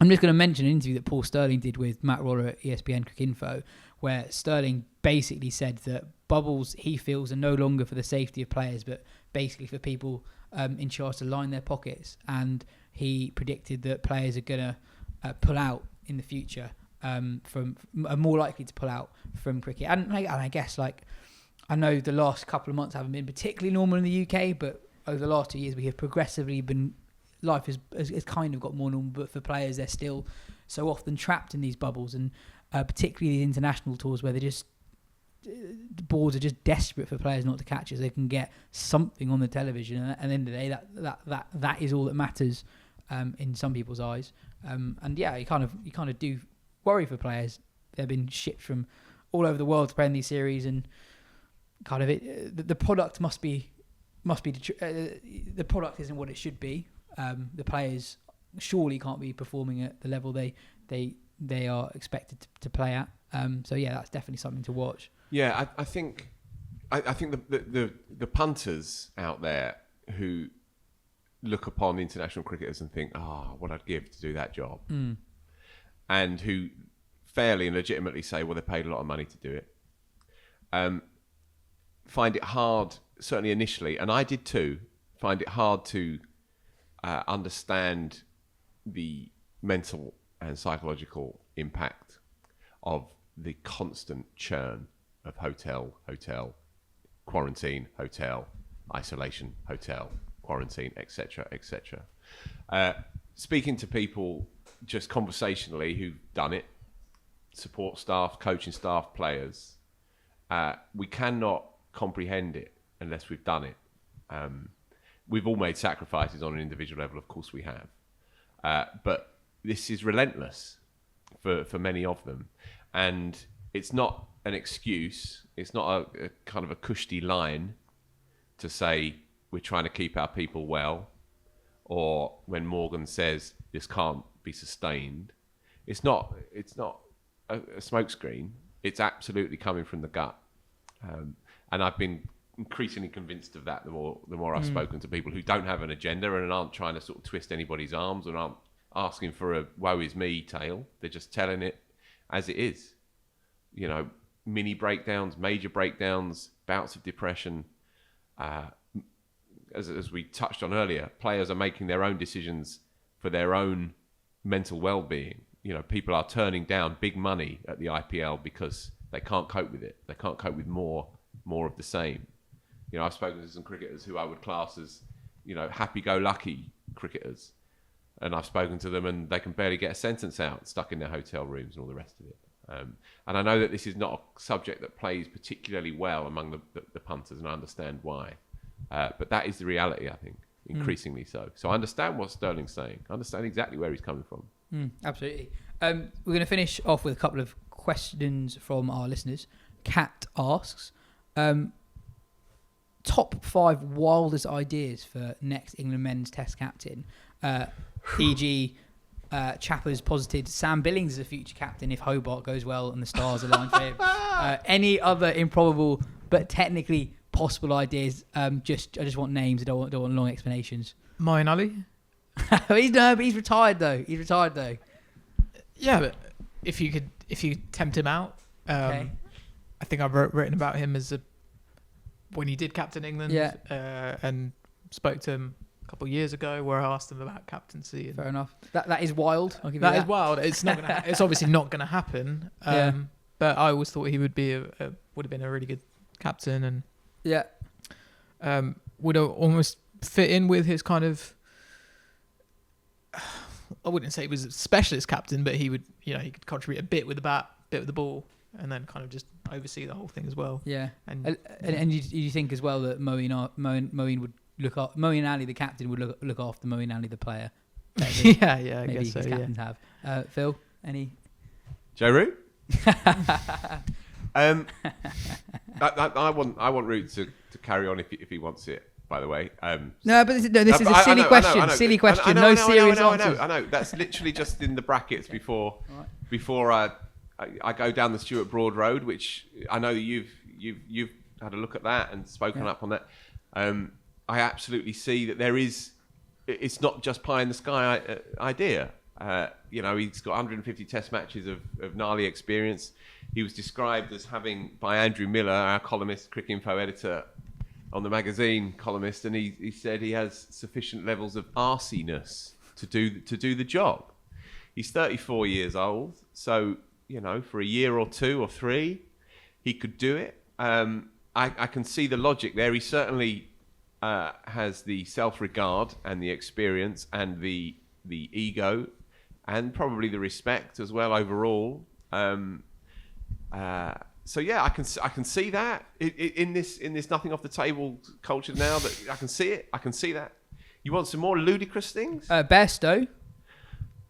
A: just going to mention an interview that Paul Sterling did with Matt Roller at ESPN Cricinfo, where Sterling basically said that bubbles, he feels, are no longer for the safety of players, but basically for people in charge to line their pockets. And he predicted that players are going to pull out in the future, are more likely to pull out from cricket. And I guess, I know the last couple of months haven't been particularly normal in the UK, but over the last 2 years, we have progressively been... Life has kind of got more normal, but for players, they're still so often trapped in these bubbles, and particularly the international tours where the boards are just desperate for players not to catch as they can get something on the television. And at the end of the day, that is all that matters in some people's eyes. And yeah, you kind of do worry for players. They've been shipped from all over the world to play in these series, and kind of the product must be the product isn't what it should be. The players surely can't be performing at the level they are expected to play at. So yeah, that's definitely something to watch.
C: Yeah, I think the punters out there who look upon international cricketers and think, what I'd give to do that job, and who fairly and legitimately say, well, they paid a lot of money to do it, find it hard, certainly initially, and I did too, find it hard to understand the mental and psychological impact of the constant churn of hotel, quarantine, hotel, isolation, hotel, quarantine, etc., etc. Speaking to people just conversationally who've done it, support staff, coaching staff, players, we cannot comprehend it unless we've done it. We've all made sacrifices on an individual level, of course we have. But this is relentless for many of them. And it's not an excuse. It's not a kind of a cushy line to say we're trying to keep our people well. Or when Morgan says this can't be sustained, it's not a smokescreen. It's absolutely coming from the gut. And I've been increasingly convinced of that the more I've spoken to people who don't have an agenda and aren't trying to sort of twist anybody's arms and aren't asking for a woe is me tale. They're just telling it as it is. You know, mini breakdowns, major breakdowns, bouts of depression. As we touched on earlier, players are making their own decisions for their own mental well-being. You know, people are turning down big money at the IPL because they can't cope with it. They can't cope with more of the same. You know, I've spoken to some cricketers who I would class as, you know, happy-go-lucky cricketers. And I've spoken to them and they can barely get a sentence out, stuck in their hotel rooms and all the rest of it. And I know that this is not a subject that plays particularly well among the punters, and I understand why. But that is the reality, I think, increasingly so. So I understand what Sterling's saying. I understand exactly where he's coming from.
A: Absolutely. We're going to finish off with a couple of questions from our listeners. Kat asks... top 5 wildest ideas for next England men's test captain, e.g. Chappers posited Sam Billings as a future captain if Hobart goes well and the stars align for him. Any other improbable but technically possible ideas. I just want names. I don't want long explanations.
B: Moeen Ali.
A: But he's retired though.
B: Yeah, but if you tempt him out,
A: Okay.
B: I think I've written about him as when he did captain England, and spoke to him a couple of years ago where I asked him about captaincy. And
A: Fair enough. That is wild. I'll give you
B: that is wild. It's not. It's obviously not going to happen. But I always thought he would be would have been a really good captain, and would almost fit in with his kind of. I wouldn't say he was a specialist captain, but he would, he could contribute a bit with the bat, bit with the ball, and then kind of just oversee the whole thing as well.
A: Yeah,
B: and
A: you think as well that Moeen would look up Moeen Ali, the captain, would look after Moeen Ali, the player.
B: I
A: maybe
B: guess so.
A: his captains have. Phil, any?
C: Joe Root. I want Root to carry on if he wants it. By the way,
A: no, but this is a silly question. Silly question. No serious answers.
C: I know. That's literally just in the brackets before I go down the Stuart Broad Road, which I know you've had a look at that and spoken up on that. I absolutely see that there is. It's not just pie in the sky idea. He's got 150 Test matches of gnarly experience. He was described as having by Andrew Miller, our columnist, Cricket Info editor, on the magazine columnist, and he said he has sufficient levels of arsiness to do the job. He's 34 years old, so for a year or two or three, he could do it. I can see the logic there. He certainly has the self-regard and the experience and the ego, and probably the respect as well overall. So yeah, I can see that in this nothing off the table culture now. That I can see it. I can see that. You want some more ludicrous things?
A: Bairstow.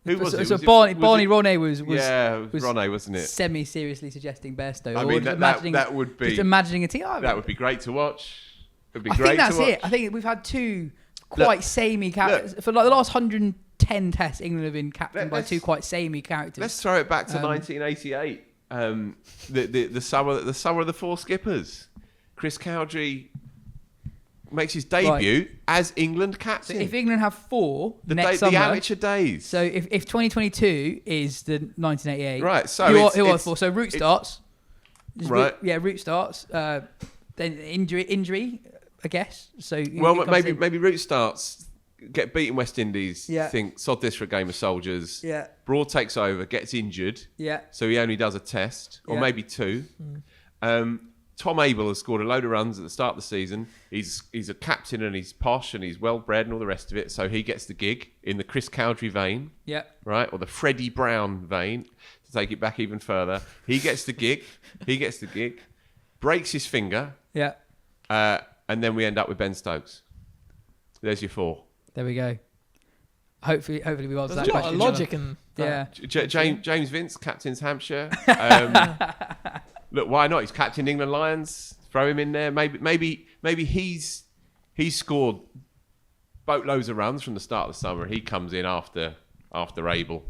C: Who was it?
A: So Barney Rane was
C: Rane, wasn't it?
A: Semi-seriously suggesting Bairstow.
C: I mean, that would be
A: just imagining a team.
C: That would be great to watch. It'd be
A: I
C: great
A: think that's
C: to watch.
A: it. I think we've had two quite samey characters for like the last 110 tests. England have been captained by two quite samey characters.
C: Let's throw it back to 1988. The summer of the four skippers. Chris Cowdrey makes his debut as England captain.
A: So if England have four next summer,
C: the amateur days.
A: So if 2022 is the 1988,
C: right? So
A: who are four? So Root starts.
C: Right.
A: Root starts. Then injury, I guess. So
C: maybe Root starts. Get beaten West Indies.
A: Yeah.
C: Think sod this for a game of soldiers.
A: Yeah.
C: Broad takes over, gets injured.
A: Yeah.
C: So he only does a test or maybe two. Tom Abel has scored a load of runs at the start of the season. He's a captain and he's posh and he's well bred and all the rest of it. So he gets the gig in the Chris Cowdrey vein.
A: Yeah.
C: Right, or the Freddie Brown vein. To take it back even further, he gets the gig. Breaks his finger.
B: Yeah.
C: And then we end up with Ben Stokes. There's your four.
A: There we go. Hopefully we answer that
B: There's a lot
A: question.
B: of logic in
A: Yeah.
C: James Vince captains Hampshire. Look, why not? He's captain England Lions. Throw him in there. Maybe he's scored boatloads of runs from the start of the summer. He comes in after Abel,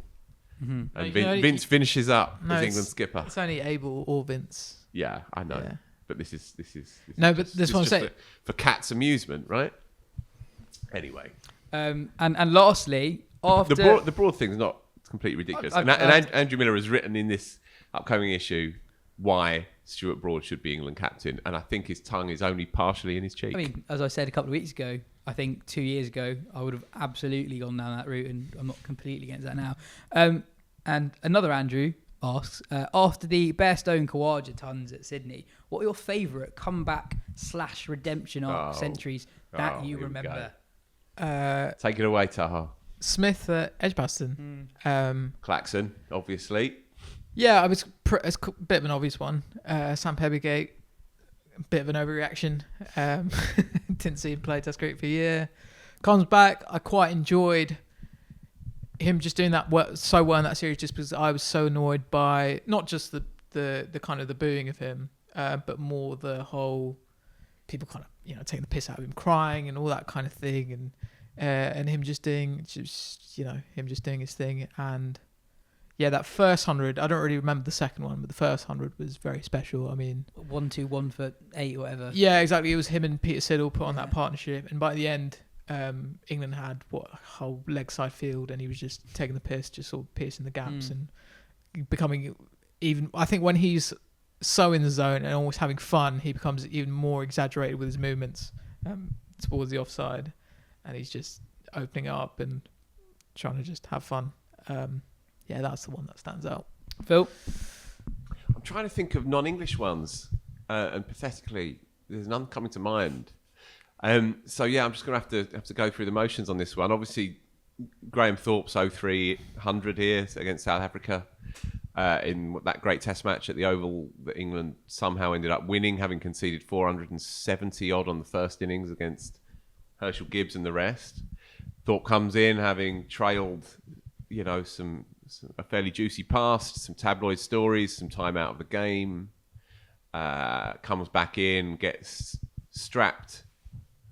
C: and Vince finishes up as England skipper.
B: It's only Abel or Vince.
C: Yeah, I know.
B: Yeah.
C: But this is
B: but this one say
C: for cat's amusement, right? Anyway,
A: and lastly, after
C: the broad thing's not completely ridiculous. Andrew Miller has written in this upcoming issue why Stuart Broad should be England captain, and I think his tongue is only partially in his cheek.
A: I mean, as I said a couple of weeks ago, I think 2 years ago, I would have absolutely gone down that route, and I'm not completely against that now. And another Andrew asks, after the Bairstow and Khawaja tons at Sydney, what are your favourite comeback/redemption arc centuries that you remember?
C: Take it away, Taha.
B: Smith at Edgbaston.
C: Claxon, obviously.
B: Yeah, it's a bit of an obvious one. Sam Pebbergate, a bit of an overreaction. Didn't see him play Test cricket for a year. Comes back. I quite enjoyed him just doing that so well in that series, just because I was so annoyed by not just the kind of the booing of him, but more the whole people kind of taking the piss out of him, crying and all that kind of thing, and him just doing his thing. And that first 100, I don't really remember the second one, but the first 100 was very special. I mean,
A: 1-2-1 for 8 or whatever.
B: Yeah, exactly. It was him and Peter Siddle put on that partnership, and by the end, England had a whole leg side field, and he was just taking the piss, just sort of piercing the gaps and becoming even. I think when he's so in the zone and almost having fun, he becomes even more exaggerated with his movements towards the offside, and he's just opening up and trying to just have fun. Yeah, that's the one that stands out.
A: Phil?
C: I'm trying to think of non-English ones, and pathetically, there's none coming to mind. So yeah, I'm just going to have to go through the motions on this one. Obviously, Graham Thorpe's 0300 here against South Africa in that great Test match at the Oval that England somehow ended up winning, having conceded 470 odd on the first innings against Herschel Gibbs and the rest. Thorpe comes in having trailed, a fairly juicy past, some tabloid stories, some time out of the game. Comes back in, gets strapped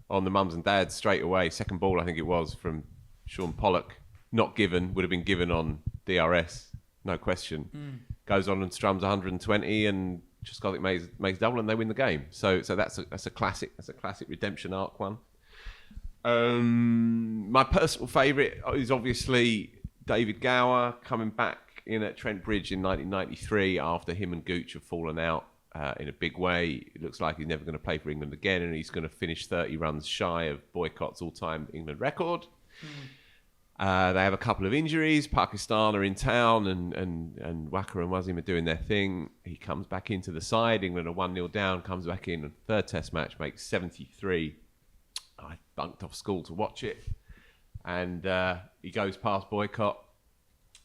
C: on the mums and dads straight away. Second ball, I think it was, from Sean Pollock. Not given, would have been given on DRS, no question. Goes on and strums 120, and Trzaskowicz makes double, and they win the game. So that's a classic. That's a classic redemption arc one. My personal favourite is obviously David Gower coming back in at Trent Bridge in 1993 after him and Gooch have fallen out in a big way. It looks like he's never going to play for England again, and he's going to finish 30 runs shy of Boycott's all-time England record. They have a couple of injuries. Pakistan are in town, and Waqar and Wasim are doing their thing. He comes back into the side. England are 1-0 down, comes back in, third Test match, makes 73. I bunked off school to watch it. And he goes past Boycott,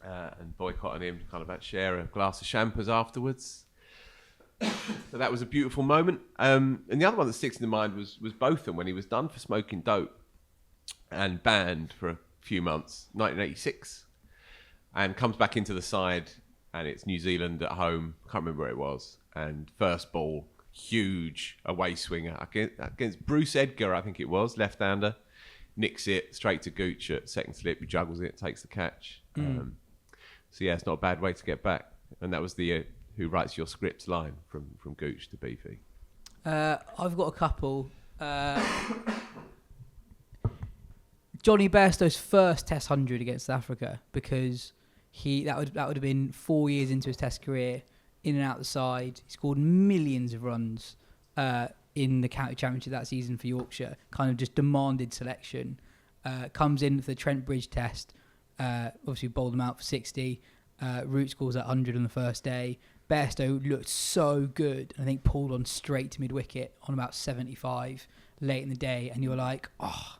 C: and Boycott and him kind of share a glass of champers afterwards. So that was a beautiful moment. And the other one that sticks in the mind was Botham when he was done for smoking dope and banned for a few months, 1986, and comes back into the side, and it's New Zealand at home. Can't remember where it was. And first ball, huge away swinger against Bruce Edgar, I think it was, left-hander. Nicks it straight to Gooch at second slip, who juggles it, takes the catch. So yeah, it's not a bad way to get back. And that was the who writes your scripts line from Gooch to Beefy.
A: I've got a couple. Johnny Bairstow's first Test 100 against South Africa, because that would have been 4 years into his Test career, in and out the side. He scored millions of runs in the county championship that season for Yorkshire. Kind of just demanded selection. Comes in for the Trent Bridge Test. Obviously bowled him out for 60. Root scores at 100 on the first day. Bairstow looked so good. I think pulled on straight to mid-wicket on about 75 late in the day. And you were like, oh,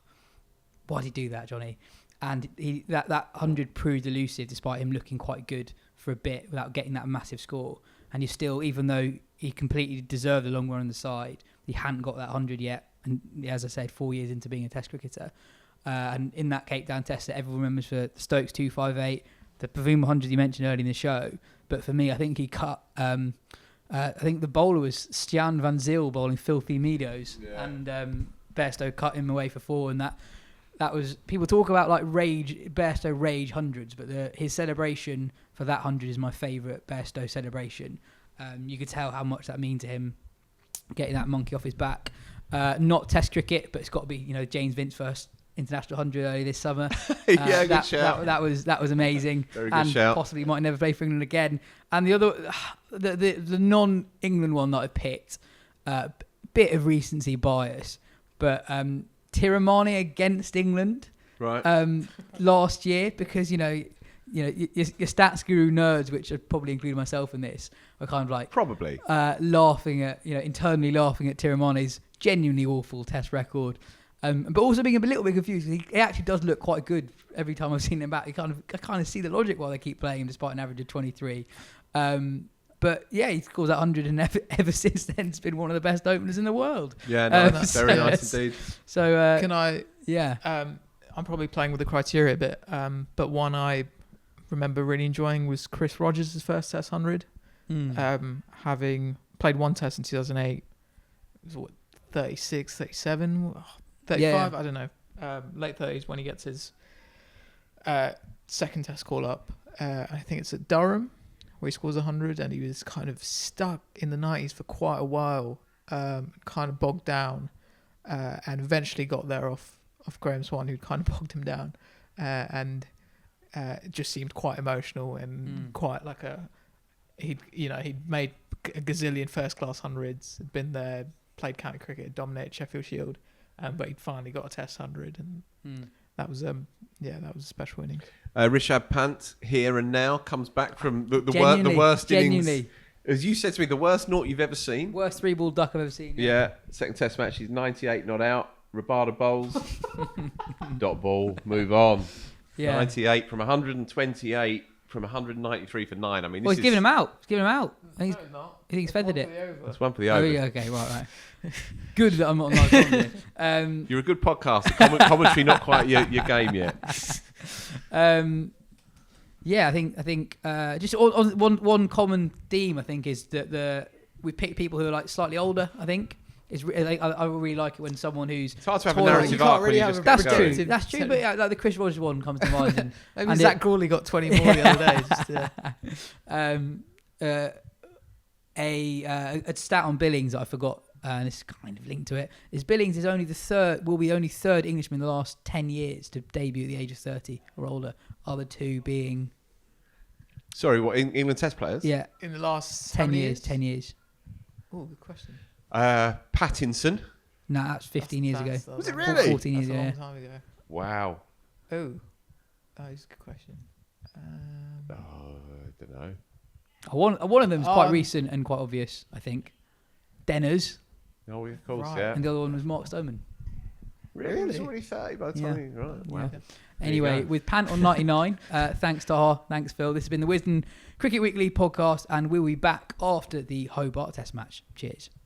A: why did he do that, Johnny? And that 100 proved elusive despite him looking quite good for a bit without getting that massive score. And you still, even though he completely deserved the long run on the side, he hadn't got that 100 yet. And as I said, 4 years into being a Test cricketer. And in that Cape Town Test that everyone remembers for the Stokes 258, the Pavuma 100 you mentioned earlier in the show. But for me, I think he cut... I think the bowler was Stiaan van Zyl bowling Filthy Meadows. Yeah. And Bairstow cut him away for 4. And that was... People talk about like Bairstow rage hundreds, but his celebration for that 100 is my favourite Bairstow celebration. You could tell how much that means to him, getting that monkey off his back. Not Test cricket, but it's got to be, James Vince first international 100 early this summer.
C: Yeah, good shout.
A: That was amazing.
C: Very good
A: and
C: shout.
A: Possibly might never play for England again. And the other, the non-England one that I picked, bit of recency bias, but Tiramani against England,
C: right?
A: Last year, because your stats guru nerds, which I probably include myself in this, are kind of like
C: probably
A: laughing at internally laughing at Tiramani's genuinely awful Test record. But also being a little bit confused. He actually does look quite good every time I've seen him back. I kind of see the logic why they keep playing him despite an average of 23. But yeah, he scores that 100, and ever since then, it's been one of the best openers in the world.
C: Yeah, nice. Very nice indeed.
A: So
B: can I?
A: Yeah.
B: I'm probably playing with the criteria a bit, but one I remember really enjoying was Chris Rogers' first Test 100. Having played one Test in 2008, it was 36, 37, 35, yeah. I don't know, late 30s when he gets his second Test call up. I think it's at Durham, where he scores 100, and he was kind of stuck in the 90s for quite a while, kind of bogged down, and eventually got there off Graham Swan, who kind of bogged him down, and it just seemed quite emotional and quite like he'd made a gazillion first class hundreds, had been there, played county cricket, dominated Sheffield Shield, but he'd finally got a Test 100, and that was that was a special innings.
C: Rishabh Pant here and now comes back from the worst innings. As you said to me, the worst naught you've ever seen.
A: Worst 3-ball duck I've ever seen.
C: Yeah, second Test match, he's 98 not out. Rabada bowls. Dot ball, move on.
A: Yeah.
C: 98 from 128 from 193 for 9. I mean,
A: He's giving him out. He's giving him out. I think he's feathered it.
C: That's one for the over.
A: Oh, yeah, okay, right. Good that I'm not on live.
C: You're a good podcaster. Commentary not quite your game yet.
A: Yeah, I think just on one common theme I think is that we pick people who are like slightly older. I think it's I really like it when someone who's
C: it's hard to have a narrative arc when you just
A: that's true. That's true, but like the Chris Rogers one comes to mind.
B: Maybe Zach Crawley got 20 more the other day.
A: A stat on Billings that I forgot, and it's kind of linked to it, is Billings is only the third Englishman in the last 10 years to debut at the age of 30 or older. Other two being...
C: Sorry, what, England Test players?
A: Yeah.
B: In the last
A: 10 years. 10 years.
B: Oh, good question.
C: Pattinson.
A: No, that's 15 years ago.
C: Was it really?
A: 14 years ago.
B: That's a long time ago.
C: Wow.
B: Oh, that is a good question.
C: I don't know.
A: One of them is quite recent and quite obvious, I think. Denners.
C: Oh, of course,
B: Right.
C: yeah.
A: And the other one was Mark Stoneman.
C: Really? He was already 30 by the time he... Right, wow.
A: Yeah. Anyway, with Pant on 99, thanks Taha, thanks Phil. This has been the Wisden Cricket Weekly podcast, and we'll be back after the Hobart Test match. Cheers.